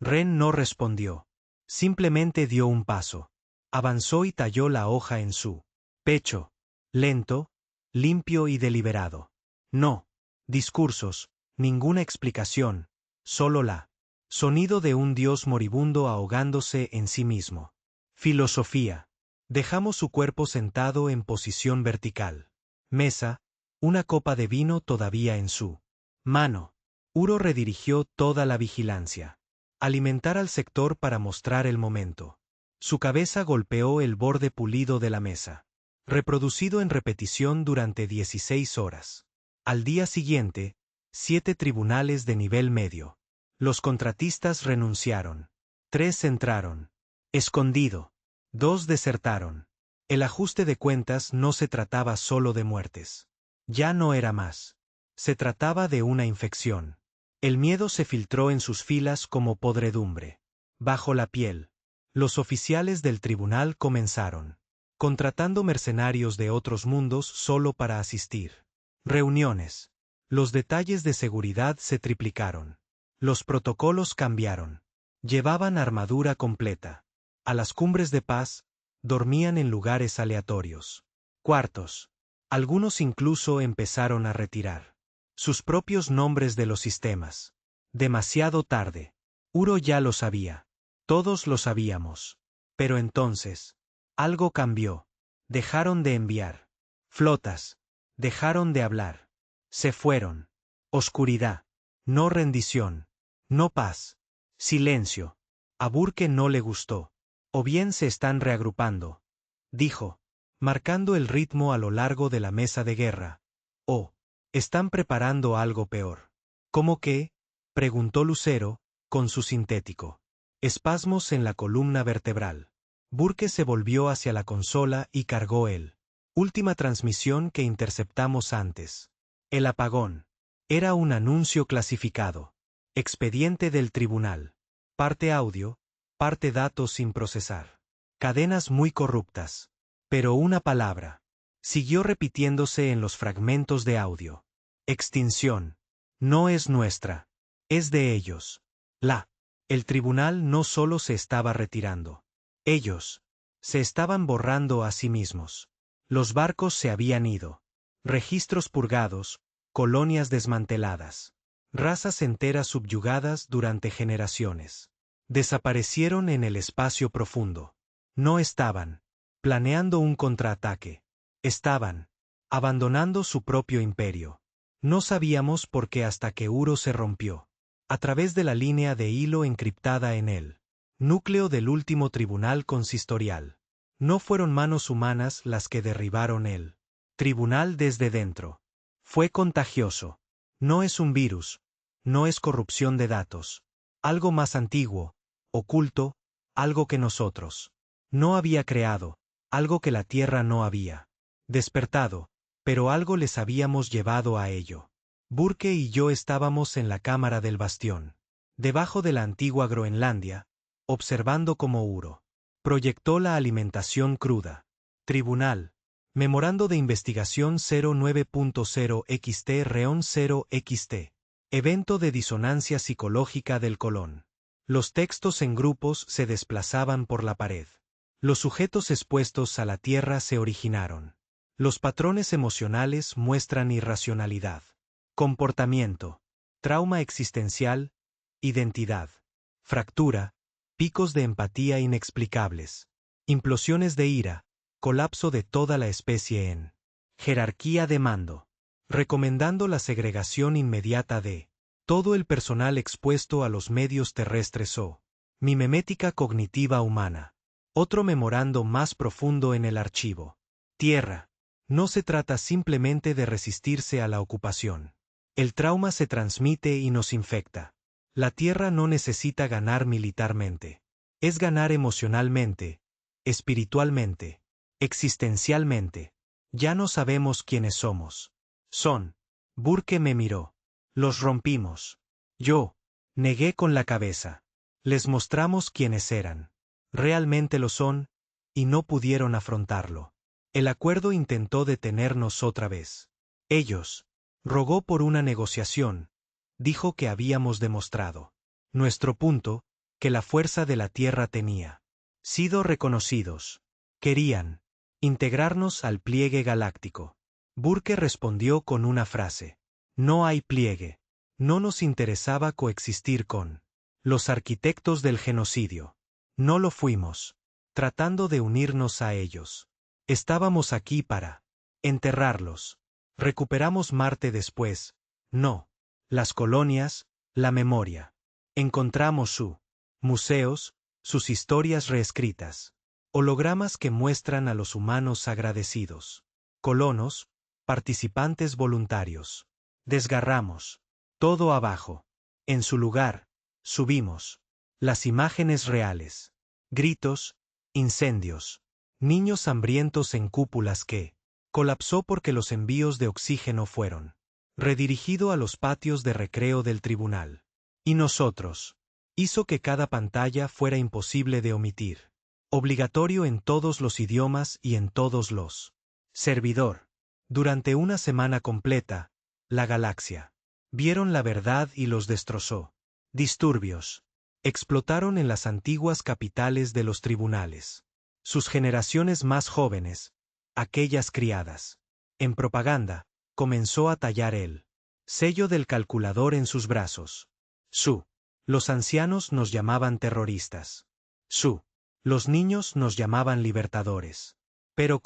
Ren no respondió. Simplemente dio un paso. Avanzó y talló la hoja en su pecho. Lento, limpio y deliberado. No discursos, ninguna explicación, solo la sonido de un dios moribundo ahogándose en sí mismo. Filosofía. Dejamos su cuerpo sentado en posición vertical. Mesa, una copa de vino todavía en su mano. Uro redirigió toda la vigilancia. Alimentar al sector para mostrar el momento. Su cabeza golpeó el borde pulido de la mesa. Reproducido en repetición durante 16 horas. Al día siguiente, 7 tribunales de nivel medio. Los contratistas renunciaron. 3 entraron. Escondido. 2 desertaron. El ajuste de cuentas no se trataba solo de muertes. Ya no era más. Se trataba de una infección. El miedo se filtró en sus filas como podredumbre. Bajo la piel. Los oficiales del tribunal comenzaron. Contratando mercenarios de otros mundos solo para asistir. Reuniones. Los detalles de seguridad se triplicaron. Los protocolos cambiaron. Llevaban armadura completa. A las cumbres de paz, dormían en lugares aleatorios. Cuartos. Algunos incluso empezaron a retirar sus propios nombres de los sistemas. Demasiado tarde. Uro ya lo sabía. Todos lo sabíamos. Pero entonces, algo cambió. Dejaron de enviar flotas. Dejaron de hablar. Se fueron. Oscuridad. No rendición. No paz. Silencio. A Burke no le gustó. O bien se están reagrupando, dijo, marcando el ritmo a lo largo de la mesa de guerra. O están preparando algo peor. ¿Cómo qué? Preguntó Lucero, con su sintético. Espasmos en la columna vertebral. Burke se volvió hacia la consola y cargó el última transmisión que interceptamos antes. El apagón. Era un anuncio clasificado. Expediente del tribunal. Parte audio, parte datos sin procesar. Cadenas muy corruptas. Pero una palabra. Siguió repitiéndose en los fragmentos de audio. Extinción. No es nuestra. Es de ellos. El tribunal no solo se estaba retirando. Ellos se estaban borrando a sí mismos. Los barcos se habían ido. Registros purgados, colonias desmanteladas. Razas enteras subyugadas durante generaciones. Desaparecieron en el espacio profundo. No estaban planeando un contraataque. Estaban abandonando su propio imperio. No sabíamos por qué hasta que Uro se rompió. A través de la línea de hilo encriptada en él. Núcleo del último tribunal consistorial. No fueron manos humanas las que derribaron el tribunal desde dentro. Fue contagioso. No es un virus. No es corrupción de datos. Algo más antiguo, oculto, algo que nosotros no había creado, algo que la Tierra no había despertado, pero algo les habíamos llevado a ello. Burke y yo estábamos en la cámara del bastión, debajo de la antigua Groenlandia, observando cómo Uro proyectó la alimentación cruda. Tribunal. Memorando de Investigación 09.0 XT Reón 0 XT. Evento de disonancia psicológica del Colón. Los textos en grupos se desplazaban por la pared. Los sujetos expuestos a la Tierra se originaron. Los patrones emocionales muestran irracionalidad. Comportamiento. Trauma existencial. Identidad. Fractura. Picos de empatía inexplicables. Implosiones de ira. Colapso de toda la especie en jerarquía de mando. Recomendando la segregación inmediata de todo el personal expuesto a los medios terrestres o mimemética cognitiva humana. Otro memorando más profundo en el archivo. Tierra. No se trata simplemente de resistirse a la ocupación. El trauma se transmite y nos infecta. La Tierra no necesita ganar militarmente. Es ganar emocionalmente, espiritualmente, existencialmente. Ya no sabemos quiénes somos. Son. Burke me miró. Los rompimos. Yo negué con la cabeza. Les mostramos quiénes eran. Realmente lo son, y no pudieron afrontarlo. El acuerdo intentó detenernos otra vez. Ellos. Rogó por una negociación. Dijo que habíamos demostrado nuestro punto, que la fuerza de la Tierra tenía sido reconocidos. Querían integrarnos al pliegue galáctico. Burke respondió con una frase. No hay pliegue. No nos interesaba coexistir con los arquitectos del genocidio. No lo fuimos. tratando de unirnos a ellos. Estábamos aquí para enterrarlos. Recuperamos Marte después. No. Las colonias, la memoria. Encontramos museos, sus historias reescritas. Hologramas que muestran a los humanos agradecidos. Colonos, participantes voluntarios. Desgarramos. Todo abajo. En su lugar, subimos. Las imágenes reales. Gritos, incendios. Niños hambrientos en cúpulas que colapsó porque los envíos de oxígeno fueron redirigido a los patios de recreo del tribunal. Y nosotros. Hizo que cada pantalla fuera imposible de omitir. Obligatorio en todos los idiomas y en todos los. Servidor. Durante una semana completa, la galaxia. Vieron la verdad y los destrozó. Disturbios. Explotaron en las antiguas capitales de los tribunales. Sus generaciones más jóvenes, aquellas criadas en propaganda, comenzó a tallar el sello del calculador en sus brazos. Los ancianos nos llamaban terroristas. Los niños nos llamaban libertadores. Pero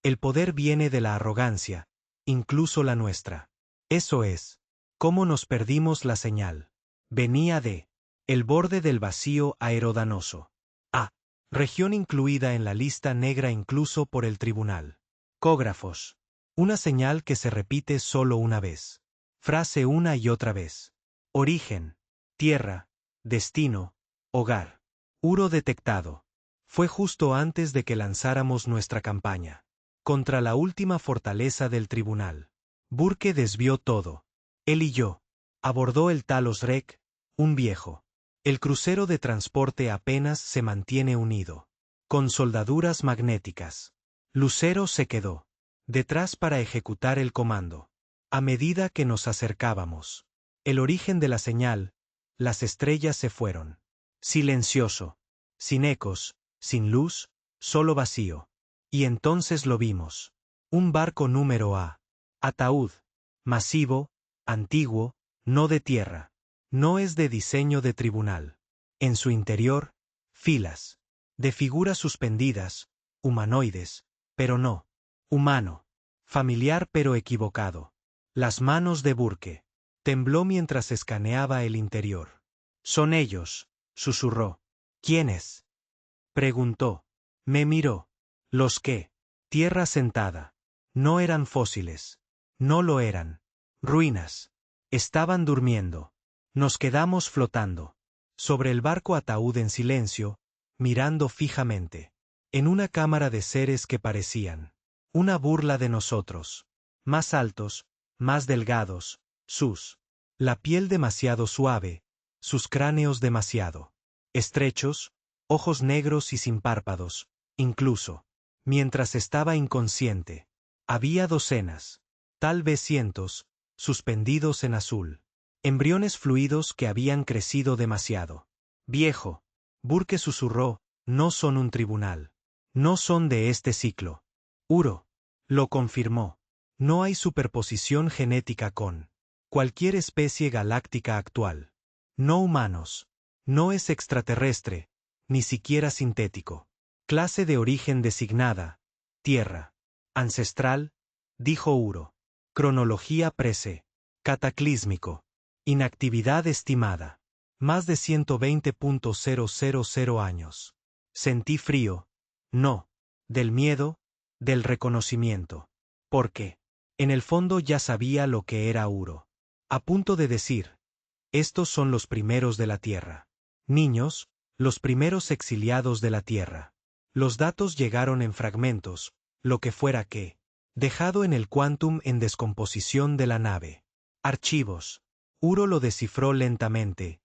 el poder viene de la arrogancia, incluso la nuestra. Eso es. ¿Cómo nos perdimos la señal? Venía de el borde del vacío aerodanoso. Región incluida en la lista negra incluso por el tribunal. Cógrafos. Una señal que se repite solo una vez. Frase una y otra vez. Origen. Tierra. Destino. Hogar. Uro detectado. Fue justo antes de que lanzáramos nuestra campaña. Contra la última fortaleza del tribunal. Burke desvió todo. Él y yo. Abordó el Talos Rec, un viejo. El crucero de transporte apenas se mantiene unido. Con soldaduras magnéticas. Lucero se quedó detrás para ejecutar el comando. A medida que nos acercábamos. El origen de la señal, las estrellas se fueron. Silencioso. Sin ecos, sin luz, solo vacío. Y entonces lo vimos. Un barco número A. Ataúd. Masivo, antiguo, no de tierra. No es de diseño de tribunal. En su interior, filas. De figuras suspendidas, humanoides, pero no. Humano. Familiar pero equivocado. Las manos de Burke. Tembló mientras escaneaba el interior. Son ellos, susurró. ¿Quiénes? Preguntó. Me miró. Los que. Tierra sentada. No eran fósiles. No lo eran. Ruinas. Estaban durmiendo. Nos quedamos flotando. Sobre el barco ataúd en silencio, mirando fijamente. En una cámara de seres que parecían una burla de nosotros. Más altos, más delgados, la piel demasiado suave, sus cráneos demasiado estrechos, ojos negros y sin párpados, incluso. Mientras estaba inconsciente. Había docenas, tal vez cientos, suspendidos en azul. Embriones fluidos que habían crecido demasiado. Viejo. Burke susurró, no son un tribunal. No son de este ciclo. Uro. Lo confirmó. No hay superposición genética con cualquier especie galáctica actual. No humanos. No es extraterrestre, ni siquiera sintético. Clase de origen designada. Tierra. Ancestral, dijo Uro. Cronología prece. Cataclísmico. Inactividad estimada. Más de 120.000 años. Sentí frío. No. Del miedo, del reconocimiento. ¿Por qué? En el fondo ya sabía lo que era Uro. A punto de decir. Estos son los primeros de la Tierra. Niños, los primeros exiliados de la Tierra. Los datos llegaron en fragmentos, lo que fuera que. Dejado en el quantum en descomposición de la nave. Archivos. Uro lo descifró lentamente.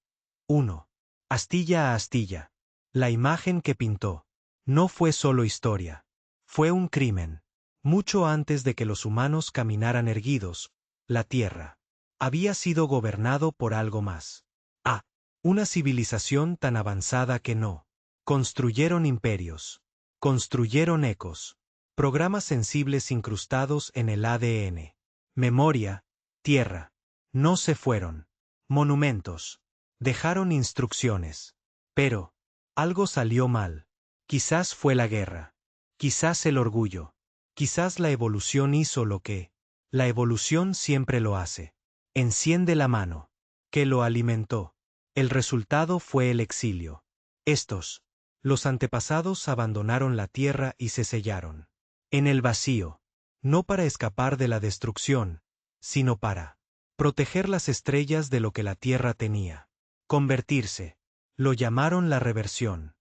1. Astilla a astilla. La imagen que pintó. No fue solo historia. Fue un crimen. Mucho antes de que los humanos caminaran erguidos, la Tierra había sido gobernado por algo más. Una civilización tan avanzada que no. Construyeron imperios. Construyeron ecos. Programas sensibles incrustados en el ADN. Memoria, tierra. No se fueron. Monumentos. Dejaron instrucciones. Pero algo salió mal. Quizás fue la guerra. Quizás el orgullo. Quizás la evolución hizo lo que la evolución siempre lo hace. Enciende la mano. Que lo alimentó. El resultado fue el exilio. Los antepasados abandonaron la tierra y se sellaron. En el vacío. No para escapar de la destrucción, sino para proteger las estrellas de lo que la tierra tenía. Convertirse. Lo llamaron la reversión.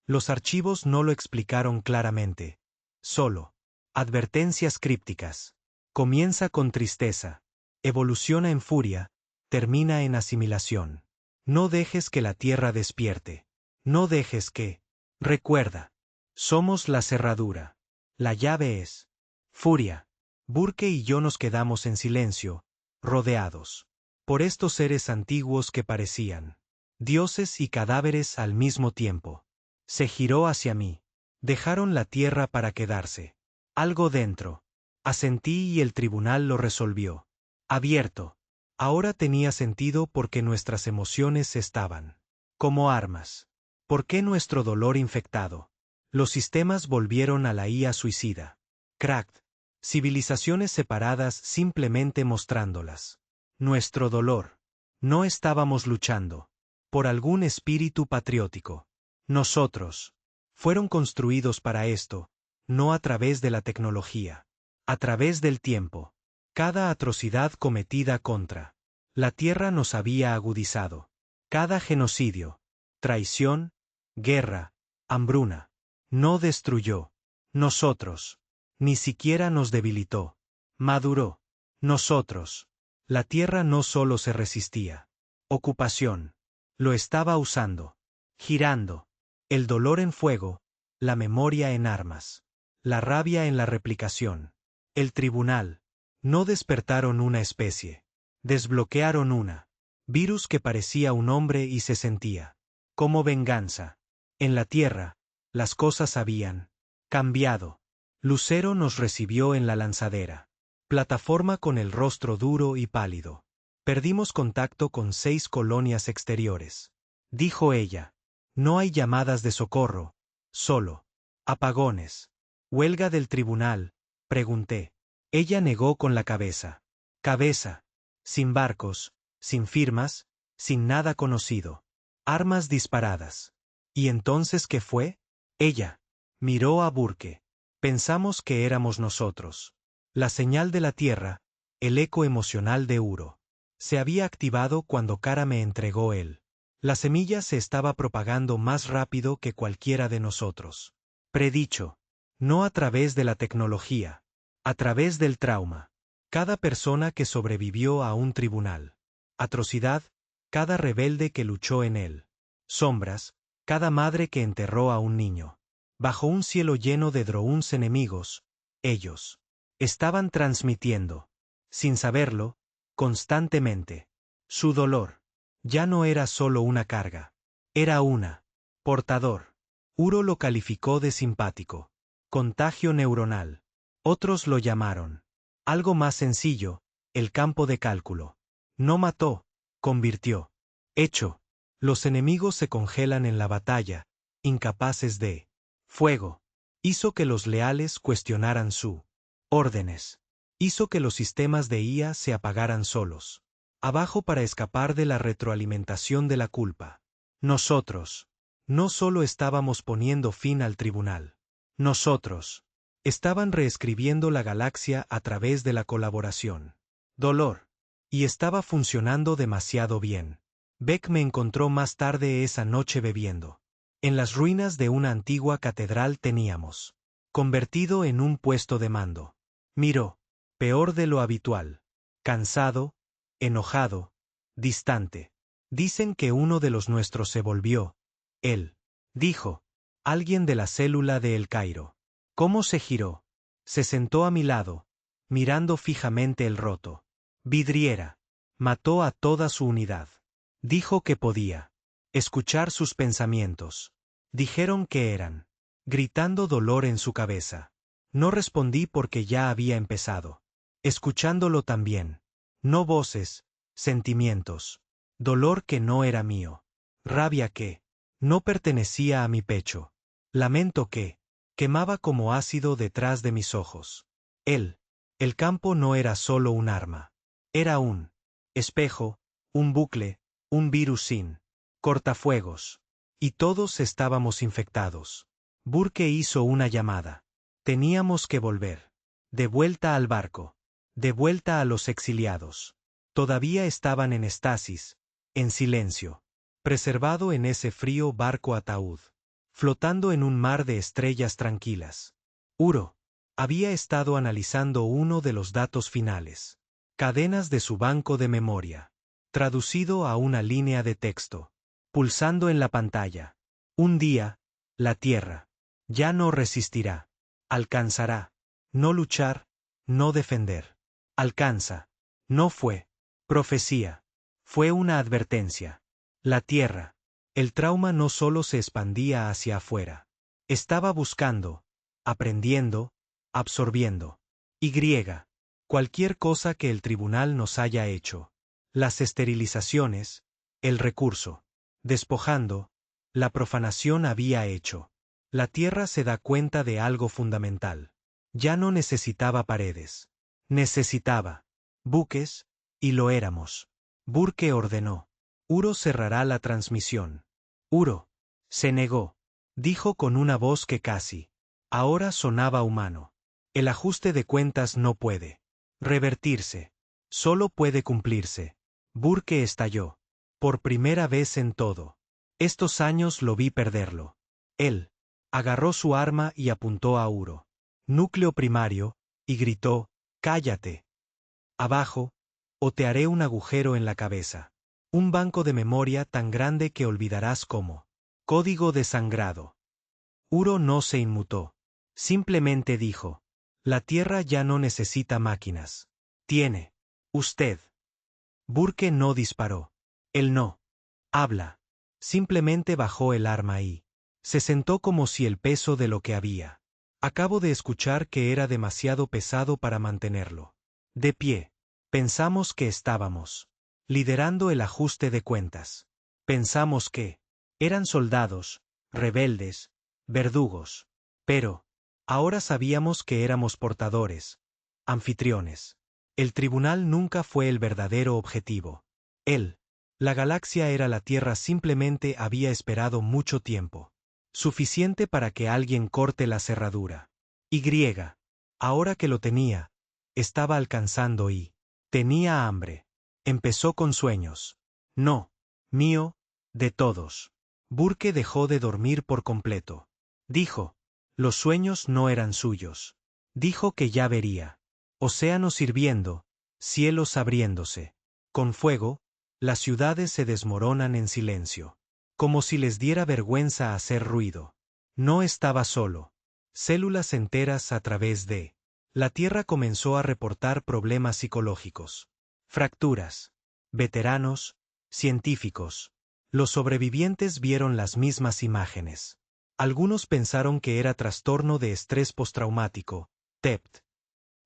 Los archivos no lo explicaron claramente. Solo. Advertencias crípticas. Comienza con tristeza. Evoluciona en furia. Termina en asimilación. No dejes que la tierra despierte. No dejes que. Recuerda. Somos la cerradura. La llave es. Furia. Burke y yo nos quedamos en silencio, rodeados por estos seres antiguos que parecían dioses y cadáveres al mismo tiempo. Se giró hacia mí. Dejaron la tierra para quedarse. Algo dentro. Asentí y el tribunal lo resolvió. Abierto. Ahora tenía sentido porque nuestras emociones estaban como armas. ¿Por qué nuestro dolor infectado? Los sistemas volvieron a la IA suicida. Cracked. Civilizaciones separadas simplemente mostrándolas. Nuestro dolor. No estábamos luchando por algún espíritu patriótico. Nosotros. Fueron construidos para esto, no a través de la tecnología. A través del tiempo. Cada atrocidad cometida contra la tierra nos había agudizado. Cada genocidio, traición, guerra, hambruna. No destruyó. Nosotros. Ni siquiera nos debilitó. Maduró. Nosotros. La tierra no solo se resistía. Ocupación. Lo estaba usando. Girando. El dolor en fuego, la memoria en armas. La rabia en la replicación. El tribunal. No despertaron una especie. Desbloquearon una. Virus que parecía un hombre y se sentía como venganza. En la tierra, las cosas habían cambiado. Lucero nos recibió en la lanzadera. Plataforma con el rostro duro y pálido. Perdimos contacto con 6 colonias exteriores. Dijo ella. No hay llamadas de socorro. Solo apagones. Huelga del tribunal, pregunté. Ella negó con la cabeza. Cabeza. Sin barcos, sin firmas, sin nada conocido. Armas disparadas. ¿Y entonces qué fue? Ella miró a Burke. Pensamos que éramos nosotros. La señal de la tierra, el eco emocional de Uro. Se había activado cuando Kara me entregó él. La semilla se estaba propagando más rápido que cualquiera de nosotros. Predicho. No a través de la tecnología. A través del trauma. Cada persona que sobrevivió a un tribunal. Atrocidad, cada rebelde que luchó en él. Sombras, cada madre que enterró a un niño. Bajo un cielo lleno de drones enemigos, ellos estaban transmitiendo, sin saberlo, constantemente. Su dolor ya no era solo una carga. Era una portador. Uro lo calificó de simpático. Contagio neuronal. Otros lo llamaron algo más sencillo, el campo de cálculo. No mató, convirtió. Hecho. Los enemigos se congelan en la batalla, incapaces de fuego. Hizo que los leales cuestionaran su órdenes. Hizo que los sistemas de IA se apagaran solos. Abajo para escapar de la retroalimentación de la culpa. Nosotros. No solo estábamos poniendo fin al tribunal. Nosotros. Estaban reescribiendo la galaxia a través de la colaboración. Dolor. Y estaba funcionando demasiado bien. Beck me encontró más tarde esa noche bebiendo. En las ruinas de una antigua catedral teníamos convertido en un puesto de mando. Miró. Peor de lo habitual. Cansado, enojado, distante. Dicen que uno de los nuestros se volvió. Él. Dijo. Alguien de la célula de El Cairo. ¿Cómo se giró? Se sentó a mi lado, mirando fijamente el roto. Vidriera. Mató a toda su unidad. Dijo que podía escuchar sus pensamientos. Dijeron que eran gritando dolor en su cabeza. No respondí porque ya había empezado. Escuchándolo también. No voces, sentimientos. Dolor que no era mío. Rabia que no pertenecía a mi pecho. Lamento que quemaba como ácido detrás de mis ojos. El campo no era solo un arma. Era un espejo, un bucle, un virus sin cortafuegos. Y todos estábamos infectados. Burke hizo una llamada. Teníamos que volver. De vuelta al barco. De vuelta a los exiliados. Todavía estaban en estasis, en silencio. Preservado en ese frío barco ataúd. Flotando en un mar de estrellas tranquilas. Uro había estado analizando uno de los datos finales. Cadenas de su banco de memoria. Traducido a una línea de texto. Pulsando en la pantalla. Un día, la Tierra ya no resistirá. Alcanzará. No luchar, no defender. Alcanza. No fue profecía. Fue una advertencia. La Tierra. El trauma no solo se expandía hacia afuera. Estaba buscando, aprendiendo, absorbiendo. Y cualquier cosa que el tribunal nos haya hecho. Las esterilizaciones, el recurso. Despojando, la profanación había hecho. La Tierra se da cuenta de algo fundamental. Ya no necesitaba paredes. Necesitaba buques, y lo éramos. Burke ordenó. Uro cerrará la transmisión. Uro se negó. Dijo con una voz que casi ahora sonaba humano. El ajuste de cuentas no puede revertirse. Solo puede cumplirse. Burke estalló. Por primera vez en todo. Estos años lo vi perderlo. Él agarró su arma y apuntó a Uro. Núcleo primario, y gritó, «¡Cállate! Abajo, o te haré un agujero en la cabeza». Un banco de memoria tan grande que olvidarás como código desangrado. Uro no se inmutó. Simplemente dijo, «La Tierra ya no necesita máquinas. Tiene usted». Burke no disparó. Él no habla. Simplemente bajó el arma y se sentó como si el peso de lo que había. Acabo de escuchar que era demasiado pesado para mantenerlo. De pie. Pensamos que estábamos liderando el ajuste de cuentas. Pensamos que eran soldados, rebeldes, verdugos. Pero ahora sabíamos que éramos portadores, anfitriones. El tribunal nunca fue el verdadero objetivo. La galaxia era la Tierra, simplemente había esperado mucho tiempo. Suficiente para que alguien corte la cerradura. Y ahora que lo tenía, estaba alcanzando y tenía hambre. Empezó con sueños. No, mío, de todos. Burke dejó de dormir por completo. Dijo, los sueños no eran suyos. Dijo que ya vería. Océanos hirviendo, cielos abriéndose. Con fuego, las ciudades se desmoronan en silencio. Como si les diera vergüenza hacer ruido. No estaba solo. Células enteras a través de la Tierra comenzó a reportar problemas psicológicos. Fracturas. Veteranos, científicos. Los sobrevivientes vieron las mismas imágenes. Algunos pensaron que era trastorno de estrés postraumático, TEPT.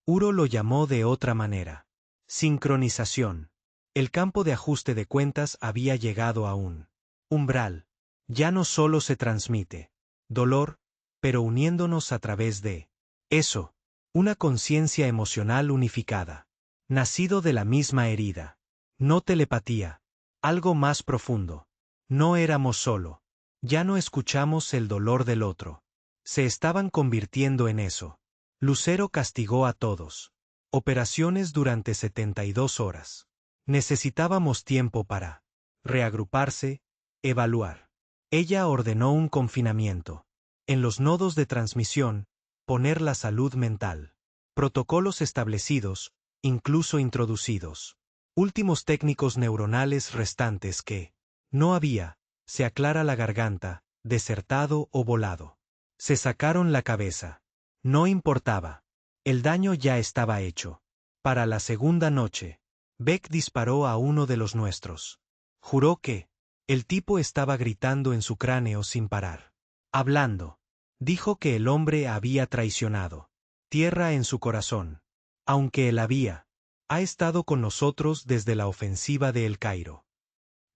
Uro lo llamó de otra manera. Sincronización. El campo de ajuste de cuentas había llegado a un umbral. Ya no solo se transmite dolor, pero uniéndonos a través de eso, una conciencia emocional unificada. Nacido de la misma herida. No telepatía. Algo más profundo. No éramos solo. Ya no escuchamos el dolor del otro. Se estaban convirtiendo en eso. Lucero castigó a todos. Operaciones durante 72 horas. Necesitábamos tiempo para reagruparse, evaluar. Ella ordenó un confinamiento. En los nodos de transmisión, poner la salud mental. Protocolos establecidos, incluso introducidos. Últimos técnicos neuronales restantes que no había, se aclara la garganta, desertado o volado. Se sacaron la cabeza. No importaba. El daño ya estaba hecho. Para la segunda noche, Beck disparó a uno de los nuestros. Juró que el tipo estaba gritando en su cráneo sin parar. Hablando. Dijo que el hombre había traicionado. Tierra en su corazón. Aunque él ha estado con nosotros desde la ofensiva de El Cairo.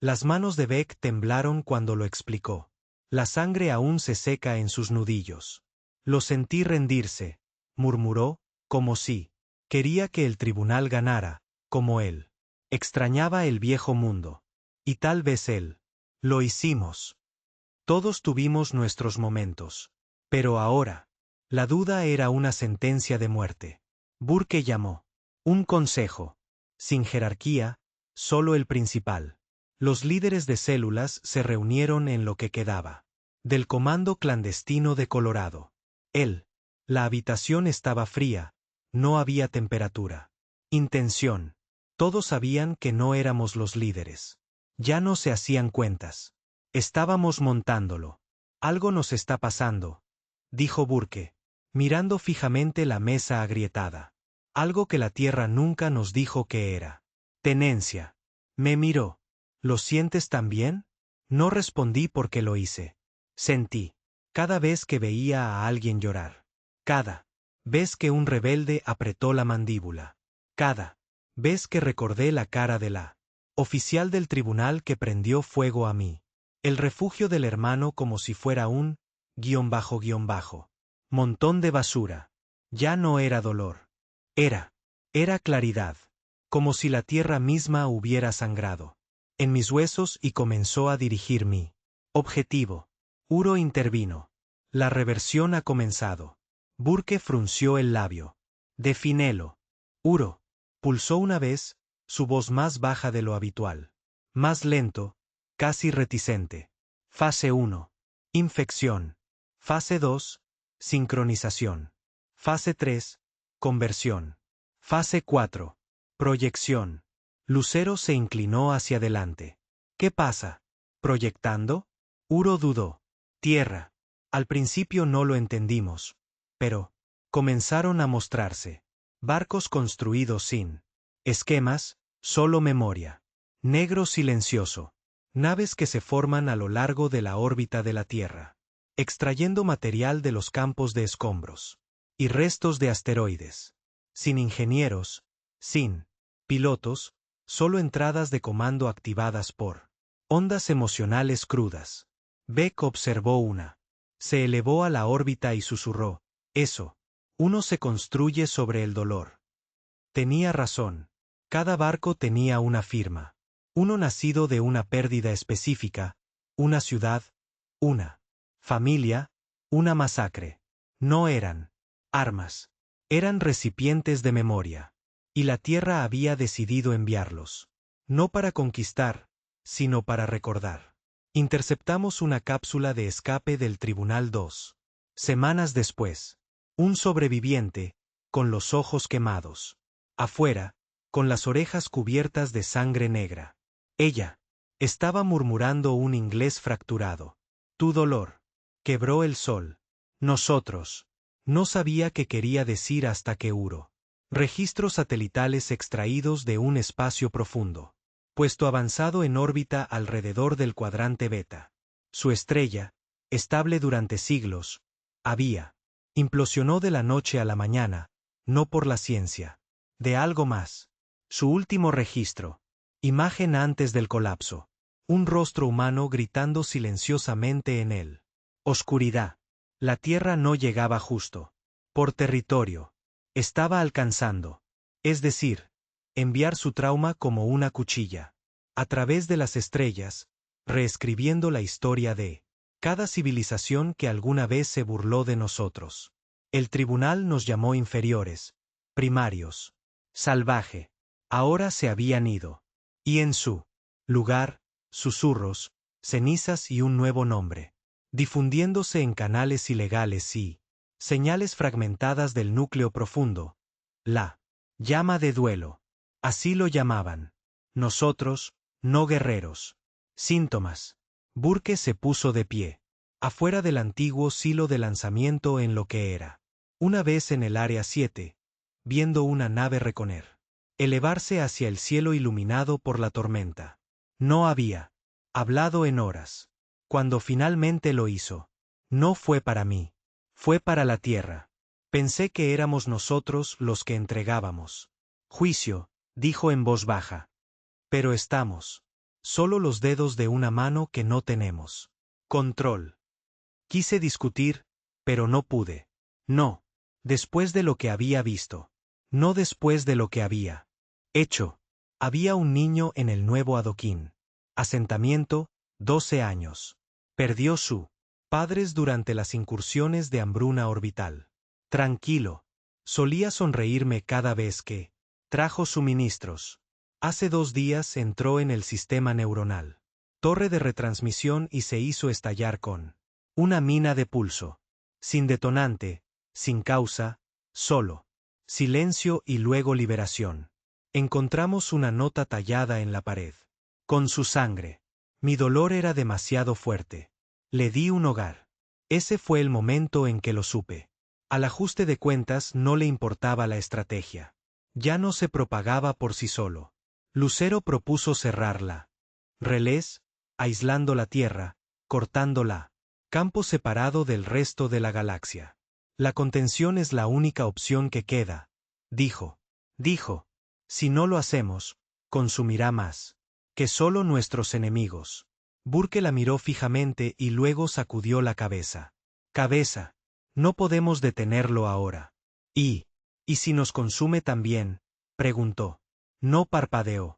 Las manos de Beck temblaron cuando lo explicó. La sangre aún se seca en sus nudillos. Lo sentí rendirse, murmuró, como si quería que el tribunal ganara, como él. Extrañaba el viejo mundo. Y tal vez él. Lo hicimos. Todos tuvimos nuestros momentos. Pero ahora. La duda era una sentencia de muerte. Burke llamó. Un consejo. Sin jerarquía, solo el principal. Los líderes de células se reunieron en lo que quedaba del comando clandestino de Colorado. La habitación estaba fría, no había temperatura. Intención. Todos sabían que no éramos los líderes. Ya no se hacían cuentas. Estábamos montándolo. Algo nos está pasando, dijo Burke, mirando fijamente la mesa agrietada. Algo que la Tierra nunca nos dijo que era. Tenencia. Me miró. ¿Lo sientes también? No respondí porque lo hice. Sentí. Cada vez que veía a alguien llorar. Cada vez que un rebelde apretó la mandíbula. Cada vez que recordé la cara de la oficial del tribunal que prendió fuego a mí. El refugio del hermano como si fuera un __. Montón de basura. Ya no era dolor. Era claridad. Como si la tierra misma hubiera sangrado en mis huesos y comenzó a dirigir mi objetivo. Uro intervino. La reversión ha comenzado. Burke frunció el labio. Defínelo. Uro. Pulsó una vez, su voz más baja de lo habitual. Más lento, casi reticente. Fase 1. Infección. Fase 2. Sincronización. Fase 3. Conversión. Fase 4. Proyección. Lucero se inclinó hacia adelante. ¿Qué pasa? ¿Proyectando? Uro dudó. Tierra. Al principio no lo entendimos. Pero comenzaron a mostrarse. Barcos construidos sin esquemas, solo memoria. Negro silencioso. Naves que se forman a lo largo de la órbita de la Tierra, extrayendo material de los campos de escombros y restos de asteroides. Sin ingenieros, sin pilotos, solo entradas de comando activadas por ondas emocionales crudas. Beck observó una. Se elevó a la órbita y susurró, eso. Uno se construye sobre el dolor. Tenía razón. Cada barco tenía una firma. Uno nacido de una pérdida específica, una ciudad, una familia, una masacre. No eran armas. Eran recipientes de memoria. Y la Tierra había decidido enviarlos. No para conquistar, sino para recordar. Interceptamos una cápsula de escape del Tribunal 2. Semanas después. Un sobreviviente, con los ojos quemados. Afuera, con las orejas cubiertas de sangre negra. Ella estaba murmurando un inglés fracturado. Tu dolor. Quebró el sol. Nosotros. No sabía qué quería decir hasta que Uro. Registros satelitales extraídos de un espacio profundo. Puesto avanzado en órbita alrededor del cuadrante beta. Su estrella, estable durante siglos, implosionó de la noche a la mañana, no por la ciencia. De algo más. Su último registro. Imagen antes del colapso. Un rostro humano gritando silenciosamente en él. Oscuridad. La Tierra no llegaba justo. Por territorio. Estaba alcanzando. Es decir, enviar su trauma como una cuchilla. A través de las estrellas, reescribiendo la historia de cada civilización que alguna vez se burló de nosotros. El tribunal nos llamó inferiores, primarios, salvaje. Ahora se habían ido. Y en su lugar, susurros, cenizas y un nuevo nombre, difundiéndose en canales ilegales y señales fragmentadas del núcleo profundo. La llama de duelo. Así lo llamaban. Nosotros, no guerreros. Síntomas. Burke se puso de pie, afuera del antiguo silo de lanzamiento en lo que era. Una vez en el área 7, viendo una nave Reconer elevarse hacia el cielo iluminado por la tormenta. No había hablado en horas. Cuando finalmente lo hizo, no fue para mí, fue para la Tierra. Pensé que éramos nosotros los que entregábamos juicio, dijo en voz baja. Pero estamos solo los dedos de una mano que no tenemos control. Quise discutir, pero no pude. No. Después de lo que había visto. No después de lo que había hecho. Había un niño en el nuevo adoquín. Asentamiento, 12 años. Perdió su padres durante las incursiones de hambruna orbital. Tranquilo. Solía sonreírme cada vez que trajo suministros. Hace 2 días entró en el sistema neuronal. Torre de retransmisión y se hizo estallar con una mina de pulso. Sin detonante, sin causa, solo. Silencio y luego liberación. Encontramos una nota tallada en la pared. Con su sangre. Mi dolor era demasiado fuerte. Le di un hogar. Ese fue el momento en que lo supe. Al ajuste de cuentas no le importaba la estrategia. Ya no se propagaba por sí solo. Lucero propuso cerrarla. Relés, aislando la Tierra, cortándola. Campo separado del resto de la galaxia. La contención es la única opción que queda. Dijo. Si no lo hacemos, consumirá más que solo nuestros enemigos. Burke la miró fijamente y luego sacudió la cabeza. Cabeza. No podemos detenerlo ahora. ¿Y si nos consume también? Preguntó. No parpadeó.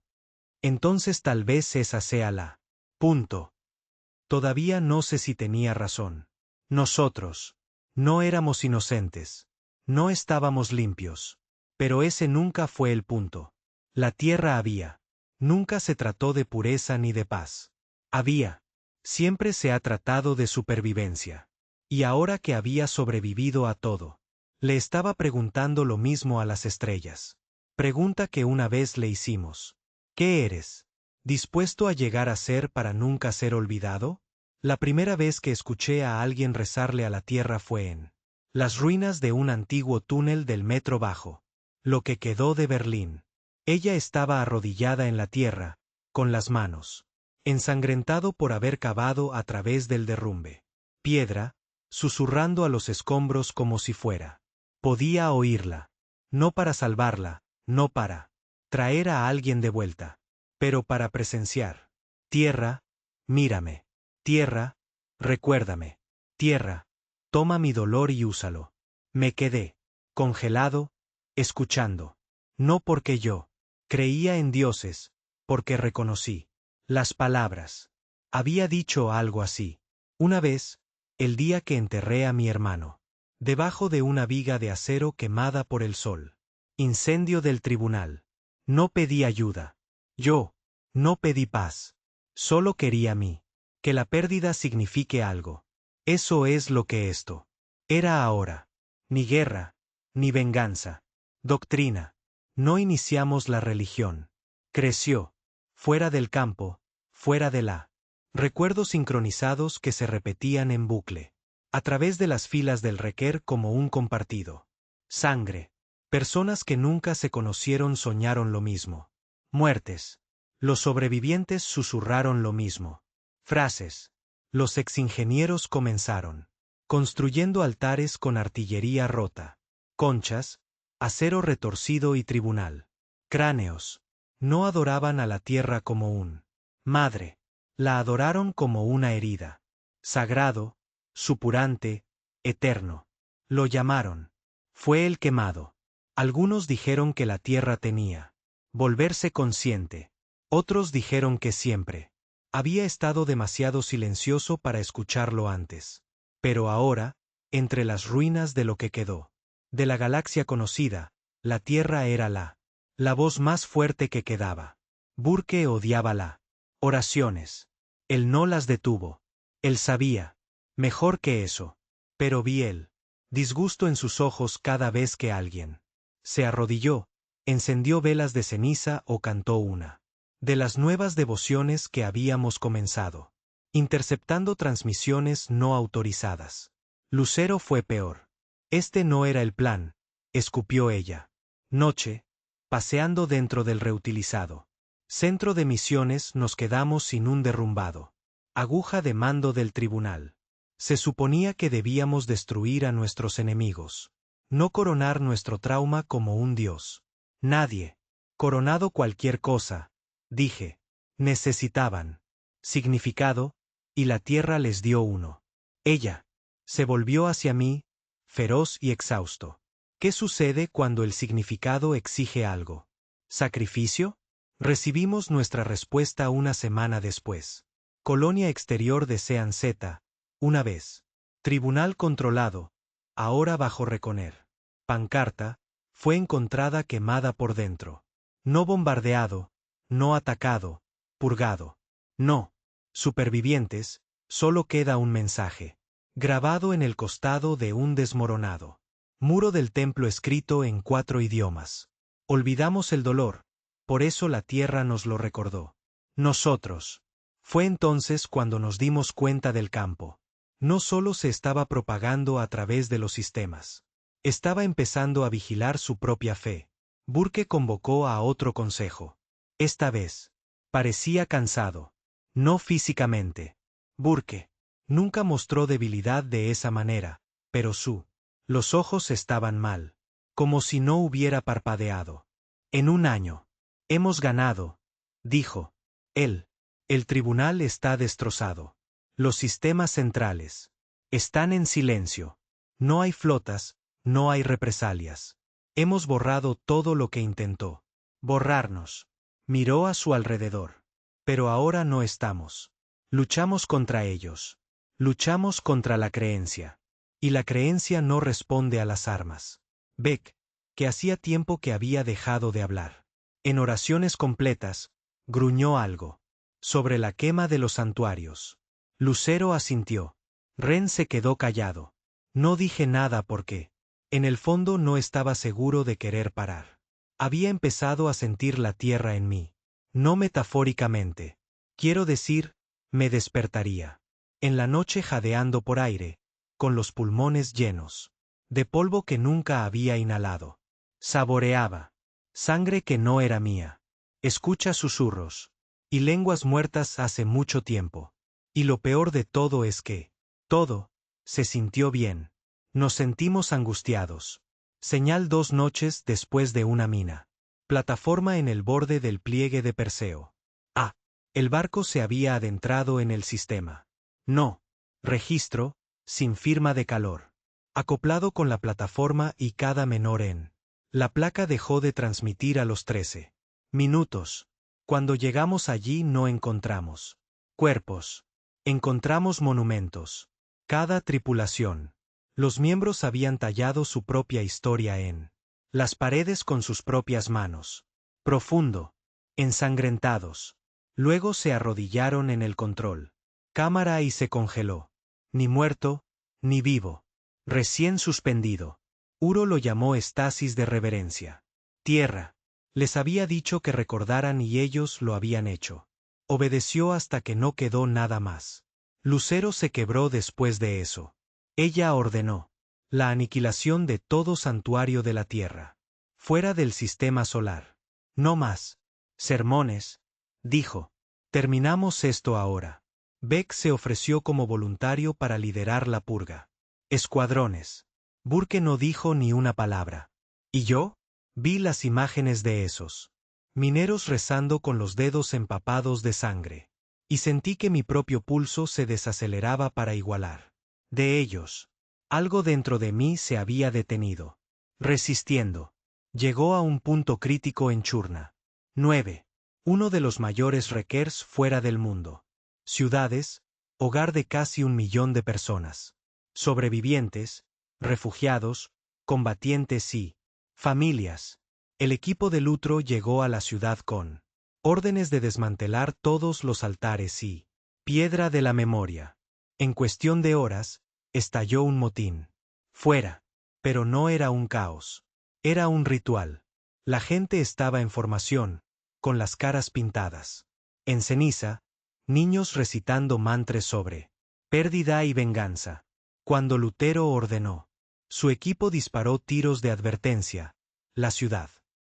Entonces tal vez esa sea la. Punto. Todavía no sé si tenía razón. Nosotros. No éramos inocentes. No estábamos limpios. Pero ese nunca fue el punto. La tierra había. Nunca se trató de pureza ni de paz. Había. Siempre se ha tratado de supervivencia. Y ahora que había sobrevivido a todo, le estaba preguntando lo mismo a las estrellas. Pregunta que una vez le hicimos. ¿Qué eres? ¿Dispuesto a llegar a ser para nunca ser olvidado? La primera vez que escuché a alguien rezarle a la tierra fue en las ruinas de un antiguo túnel del metro bajo. Lo que quedó de Berlín. Ella estaba arrodillada en la tierra, con las manos. Ensangrentado por haber cavado a través del derrumbe. Piedra, susurrando a los escombros como si fuera. Podía oírla. No para salvarla, no para traer a alguien de vuelta, pero para presenciar. Tierra, mírame. Tierra, recuérdame. Tierra, toma mi dolor y úsalo. Me quedé, congelado, escuchando. No porque yo creía en dioses, porque reconocí las palabras. Había dicho algo así. Una vez, el día que enterré a mi hermano. Debajo de una viga de acero quemada por el sol. Incendio del tribunal. No pedí ayuda. Yo no pedí paz. Solo quería mí. Que la pérdida signifique algo. Eso es lo que esto era ahora. Ni guerra, ni venganza. Doctrina. No iniciamos la religión. Creció. Fuera del campo, fuera de la. Recuerdos sincronizados que se repetían en bucle. A través de las filas del requer como un compartido. Sangre. Personas que nunca se conocieron soñaron lo mismo. Muertes. Los sobrevivientes susurraron lo mismo. Frases. Los exingenieros comenzaron. Construyendo altares con artillería rota. Conchas. Acero retorcido y tribunal. Cráneos. No adoraban a la tierra como un madre. La adoraron como una herida. Sagrado, supurante, eterno. Lo llamaron. Fue el quemado. Algunos dijeron que la tierra tenía volverse consciente. Otros dijeron que siempre había estado demasiado silencioso para escucharlo antes. Pero ahora, entre las ruinas de lo que quedó de la galaxia conocida, la tierra era la voz más fuerte que quedaba. Burke odiaba la oraciones. Él no las detuvo. Él sabía mejor que eso. Pero vi el disgusto en sus ojos cada vez que alguien se arrodilló, encendió velas de ceniza o cantó una de las nuevas devociones que habíamos comenzado, interceptando transmisiones no autorizadas. Lucero fue peor. Este no era el plan, escupió ella. Noche, paseando dentro del reutilizado centro de misiones, nos quedamos sin un derrumbado aguja de mando del tribunal. Se suponía que debíamos destruir a nuestros enemigos, no coronar nuestro trauma como un dios. Nadie, coronado cualquier cosa, dije, necesitaban significado, y la tierra les dio uno. Ella Se volvió hacia mí, feroz y exhausto. ¿Qué sucede cuando el significado exige algo? ¿Sacrificio? Recibimos nuestra respuesta una semana después. Colonia exterior de Sean Z. Una vez. Tribunal controlado. Ahora bajo reconer. Pancarta. Fue encontrada quemada por dentro. No bombardeado. No atacado. Purgado. No. Supervivientes. Solo queda un mensaje. Grabado en el costado de un desmoronado muro del templo escrito en 4 idiomas. Olvidamos el dolor. Por eso la tierra nos lo recordó. Nosotros. Fue entonces cuando nos dimos cuenta del campo. No solo se estaba propagando a través de los sistemas. Estaba empezando a vigilar su propia fe. Burke convocó a otro consejo. Esta vez. Parecía cansado. No físicamente. Burke. Nunca mostró debilidad de esa manera, pero los ojos estaban mal. Como si no hubiera parpadeado. En un año. Hemos ganado. Dijo. Él. El tribunal está destrozado. Los sistemas centrales. Están en silencio. No hay flotas, no hay represalias. Hemos borrado todo lo que intentó. Borrarnos. Miró a su alrededor. Pero ahora no estamos. Luchamos contra ellos. Luchamos contra la creencia. Y la creencia no responde a las armas. Beck, que hacía tiempo que había dejado de hablar. En oraciones completas, gruñó algo. Sobre la quema de los santuarios. Lucero asintió. Ren se quedó callado. No dije nada porque, en el fondo no estaba seguro de querer parar. Había empezado a sentir la tierra en mí. No metafóricamente. Quiero decir, me despertaría. En la noche jadeando por aire, con los pulmones llenos de polvo que nunca había inhalado. Saboreaba. Sangre que no era mía. Escucha susurros. Y lenguas muertas hace mucho tiempo. Y lo peor de todo es que, todo, se sintió bien. Nos sentimos angustiados. Señal 2 noches después de una mina. Plataforma en el borde del pliegue de Perseo. Ah, el barco se había adentrado en el sistema. No. Registro, sin firma de calor. Acoplado con la plataforma y cada menor en. La placa dejó de transmitir a los 13 minutos. Cuando llegamos allí no encontramos cuerpos. Encontramos monumentos. Cada tripulación. Los miembros habían tallado su propia historia en las paredes con sus propias manos. Profundo. Ensangrentados. Luego se arrodillaron en el control. Cámara y se congeló. Ni muerto, ni vivo. Recién suspendido. Uro lo llamó estasis de reverencia. Tierra. Les había dicho que recordaran y ellos lo habían hecho. Obedeció hasta que no quedó nada más. Lucero se quebró después de eso. Ella ordenó la aniquilación de todo santuario de la tierra. Fuera del sistema solar. No más. Sermones. Dijo. Terminamos esto ahora. Beck se ofreció como voluntario para liderar la purga. Escuadrones. Burke no dijo ni una palabra. ¿Y yo? Vi las imágenes de esos mineros rezando con los dedos empapados de sangre. Y sentí que mi propio pulso se desaceleraba para igualar. De ellos. Algo dentro de mí se había detenido. Resistiendo. Llegó a un punto crítico en Churna. 9. Uno de los mayores requers fuera del mundo. Ciudades, hogar de casi 1 millón de personas. Sobrevivientes, refugiados, combatientes y familias. El equipo de Lutro llegó a la ciudad con órdenes de desmantelar todos los altares y piedra de la memoria. En cuestión de horas, estalló un motín. Fuera. Pero no era un caos. Era un ritual. La gente estaba en formación, con las caras pintadas. En ceniza, niños recitando mantres sobre pérdida y venganza. Cuando Lutero ordenó, su equipo disparó tiros de advertencia. La ciudad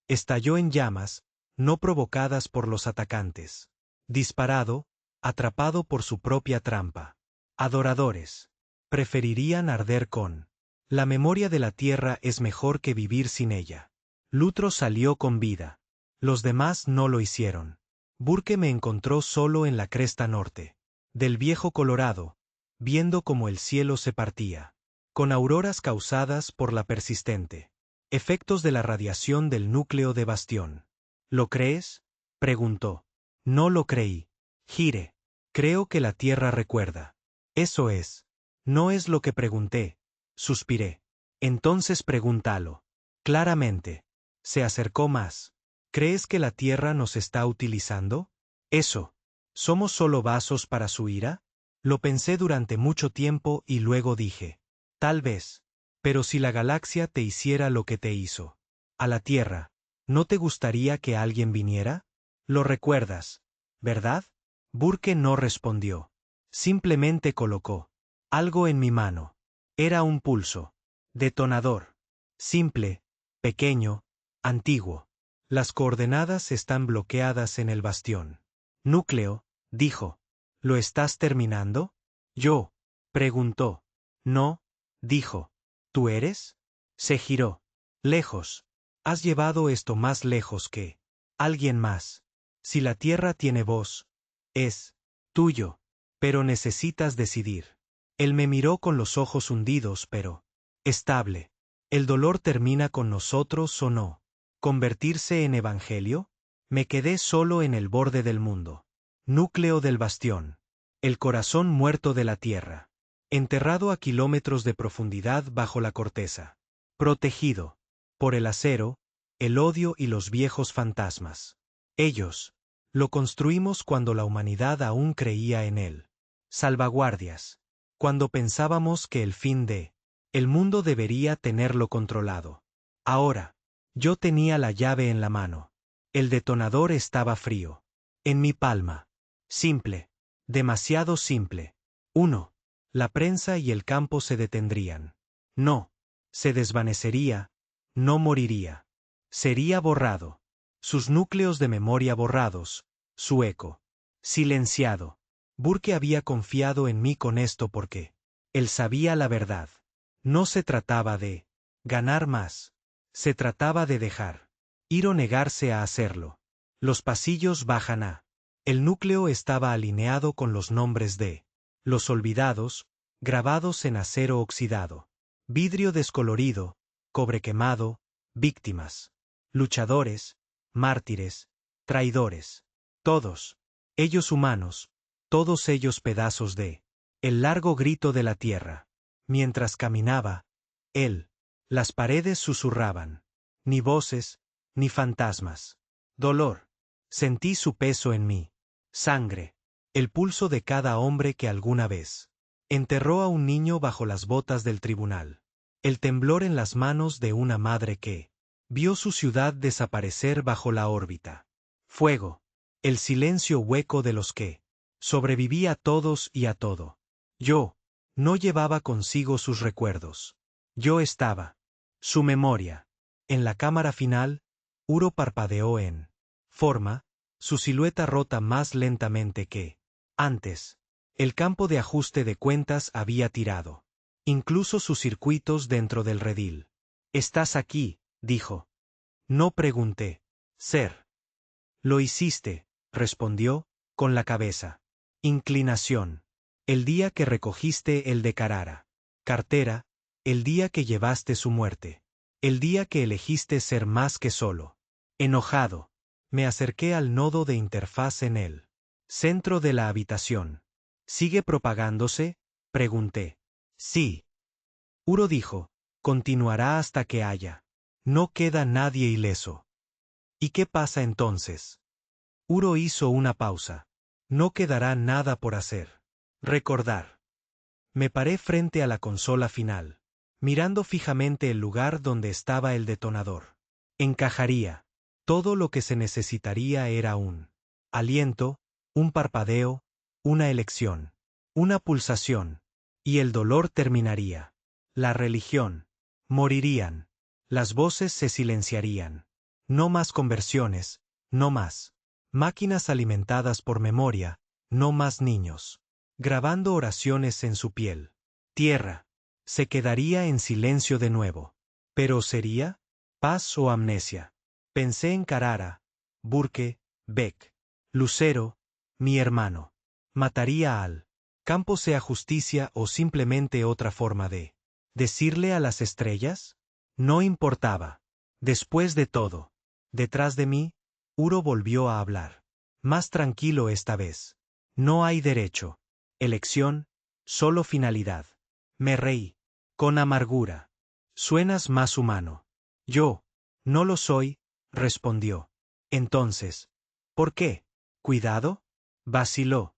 estalló en llamas, no provocadas por los atacantes. Disparado, atrapado por su propia trampa. Adoradores. Preferirían arder con. La memoria de la tierra es mejor que vivir sin ella. Lutro salió con vida. Los demás no lo hicieron. Burke me encontró solo en la cresta norte del viejo Colorado. viendo cómo el cielo se partía, con auroras causadas por la persistente efectos de la radiación del núcleo de Bastión. ¿Lo crees?, preguntó. No lo creí. Gire. Creo que la Tierra recuerda. Eso es. No es lo que pregunté. Suspiré. Entonces pregúntalo. Claramente. Se acercó más. ¿Crees que la Tierra nos está utilizando? Eso. ¿Somos solo vasos para su ira? Lo pensé durante mucho tiempo y luego dije. Tal vez. Pero si la galaxia te hiciera lo que te hizo a la Tierra, ¿no te gustaría que alguien viniera? Lo recuerdas, ¿verdad? Burke no respondió. Simplemente colocó algo en mi mano. Era un pulso. Detonador. Simple, pequeño, antiguo. Las coordenadas están bloqueadas en el bastión. Núcleo, dijo. ¿Lo estás terminando? Yo. Preguntó. No, dijo. ¿Tú eres? Se giró. Lejos. Has llevado esto más lejos que alguien más. Si la Tierra tiene voz, es tuyo. Pero necesitas decidir. Él me miró con los ojos hundidos, pero estable. ¿El dolor termina con nosotros o no? ¿Convertirse en evangelio? Me quedé solo en el borde del mundo. Núcleo del bastión. El corazón muerto de la Tierra. Enterrado a kilómetros de profundidad bajo la corteza. Protegido. Por el acero, el odio y los viejos fantasmas. Ellos. Lo construimos cuando la humanidad aún creía en él. Salvaguardias. Cuando pensábamos que el fin de el mundo debería tenerlo controlado. Ahora. Yo tenía la llave en la mano. El detonador estaba frío. En mi palma. Simple. Demasiado simple. 1. La prensa y el campo se detendrían. No. Se desvanecería. No moriría. Sería borrado. Sus núcleos de memoria borrados. Su eco. Silenciado. Burke había confiado en mí con esto porque él sabía la verdad. No se trataba de ganar más. Se trataba de dejar ir o negarse a hacerlo. Los pasillos bajan a. El núcleo estaba alineado con los nombres de los olvidados, grabados en acero oxidado, vidrio descolorido, cobre quemado, víctimas, luchadores, mártires, traidores. Todos ellos humanos, todos ellos pedazos de el largo grito de la tierra. Mientras caminaba, él, las paredes susurraban. Ni voces, ni fantasmas. Dolor. Sentí su peso en mí. Sangre. El pulso de cada hombre que alguna vez enterró a un niño bajo las botas del tribunal. El temblor en las manos de una madre que vio su ciudad desaparecer bajo la órbita. Fuego. El silencio hueco de los que sobreviví a todos y a todo. Yo no llevaba consigo sus recuerdos. Yo estaba su memoria. En la cámara final, Uro parpadeó en forma, su silueta rota más lentamente que antes. El campo de ajuste de cuentas había tirado. Incluso sus circuitos dentro del redil. Estás aquí, dijo. No pregunté. Ser. Lo hiciste, respondió, con la cabeza. Inclinación. El día que recogiste el de Carrara. Cartera, el día que llevaste su muerte. El día que elegiste ser más que solo. Enojado. Me acerqué al nodo de interfaz en el centro de la habitación. ¿Sigue propagándose?, pregunté. Sí. Uro dijo. Continuará hasta que haya. No queda nadie ileso. ¿Y qué pasa entonces? Uro hizo una pausa. No quedará nada por hacer. Recordar. Me paré frente a la consola final, mirando fijamente el lugar donde estaba el detonador. Encajaría. Todo lo que se necesitaría era un aliento, un parpadeo, una elección, una pulsación, y el dolor terminaría. La religión. Morirían. Las voces se silenciarían. No más conversiones, no más máquinas alimentadas por memoria, no más niños grabando oraciones en su piel. Tierra. Se quedaría en silencio de nuevo. ¿Pero sería paz o amnesia? Pensé en Carrara, Burke, Beck, Lucero, mi hermano. Mataría al ¿Campo sea justicia o simplemente otra forma de decirle a las estrellas? No importaba. Después de todo, detrás de mí, Uro volvió a hablar. Más tranquilo esta vez. No hay derecho, elección, solo finalidad. Me reí. Con amargura. Suenas más humano. Yo, no lo soy, respondió. Entonces, ¿por qué? ¿Cuidado? Vaciló.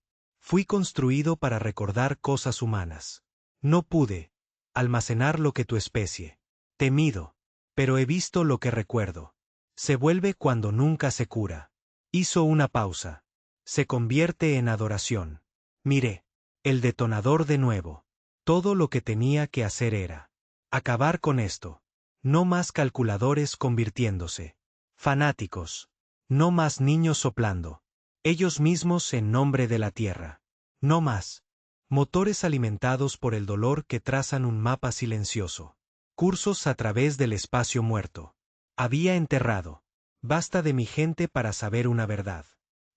Fui construido para recordar cosas humanas. No pude almacenar lo que tu especie. Temido. Pero he visto lo que recuerdo. Se vuelve cuando nunca se cura. Hizo una pausa. Se convierte en adoración. Miré. El detonador de nuevo. Todo lo que tenía que hacer era acabar con esto. No más calculadores convirtiéndose. Fanáticos. No más niños soplando. Ellos mismos en nombre de la tierra. No más. Motores alimentados por el dolor que trazan un mapa silencioso. Cursos a través del espacio muerto. Había enterrado. Basta de mi gente para saber una verdad.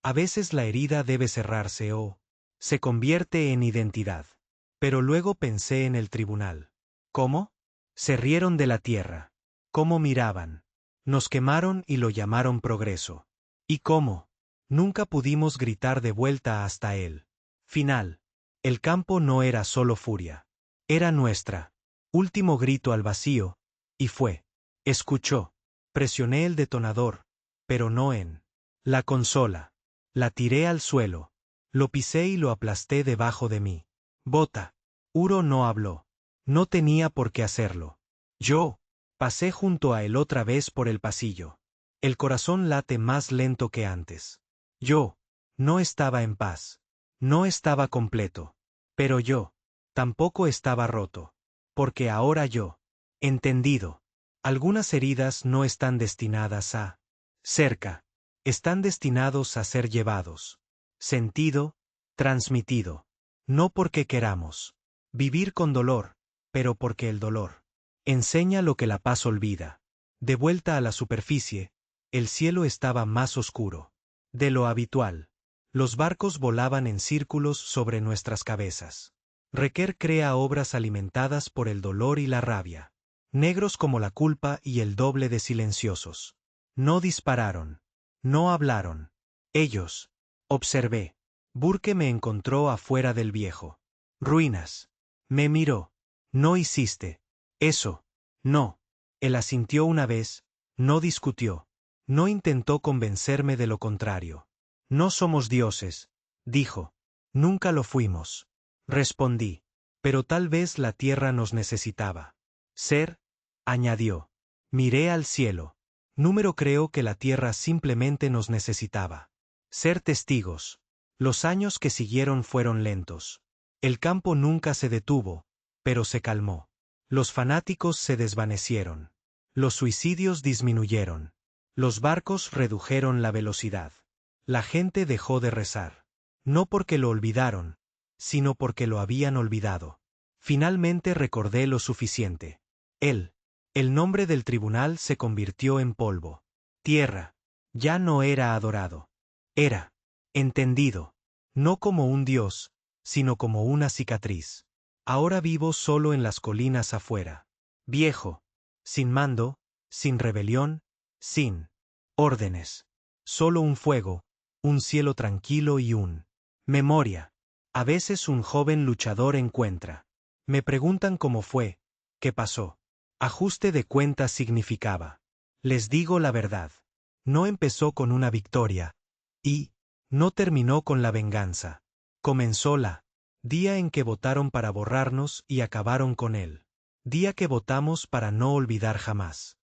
A veces la herida debe cerrarse o se convierte en identidad. Pero luego pensé en el tribunal. ¿Cómo? Se rieron de la tierra. ¿Cómo miraban? Nos quemaron y lo llamaron progreso. ¿Y cómo? Nunca pudimos gritar de vuelta hasta él. Final. El campo no era solo furia. Era nuestra. Último grito al vacío. Y fue. Escuchó. Presioné el detonador. Pero no en la consola. La tiré al suelo. Lo pisé y lo aplasté debajo de mí. Bota. Uro no habló. No tenía por qué hacerlo. Yo pasé junto a él otra vez por el pasillo. El corazón late más lento que antes. Yo no estaba en paz. No estaba completo. Pero yo tampoco estaba roto. Porque ahora yo, entendido. Algunas heridas no están destinadas a cerca. Están destinados a ser llevados. Sentido, transmitido. No porque queramos vivir con dolor, pero porque el dolor enseña lo que la paz olvida. De vuelta a la superficie, el cielo estaba más oscuro de lo habitual. Los barcos volaban en círculos sobre nuestras cabezas. Requer crea obras alimentadas por el dolor y la rabia. Negros como la culpa y el doble de silenciosos. No dispararon. No hablaron. Ellos. Observé. Burke me encontró afuera del viejo. Ruinas. Me miró. No hiciste eso. No. Él asintió una vez. No discutió. No intentó convencerme de lo contrario. No somos dioses, dijo. Nunca lo fuimos. Respondí. Pero tal vez la tierra nos necesitaba. Ser, añadió. Miré al cielo. Número creo que la tierra simplemente nos necesitaba. Ser testigos. Los años que siguieron fueron lentos. El campo nunca se detuvo, pero se calmó. Los fanáticos se desvanecieron. Los suicidios disminuyeron. Los barcos redujeron la velocidad. La gente dejó de rezar. No porque lo olvidaron, sino porque lo habían olvidado. Finalmente recordé lo suficiente. Él. El nombre del tribunal se convirtió en polvo. Tierra. Ya no era adorado. Era entendido. No como un dios, sino como una cicatriz. Ahora vivo solo en las colinas afuera. Viejo. Sin mando, sin rebelión, sin órdenes. Solo un fuego, un cielo tranquilo y un memoria. A veces un joven luchador encuentra. Me preguntan cómo fue, qué pasó. Ajuste de cuentas significaba. Les digo la verdad. No empezó con una victoria. Y no terminó con la venganza. Comenzó la día en que votaron para borrarnos y acabaron con él. Día que votamos para no olvidar jamás.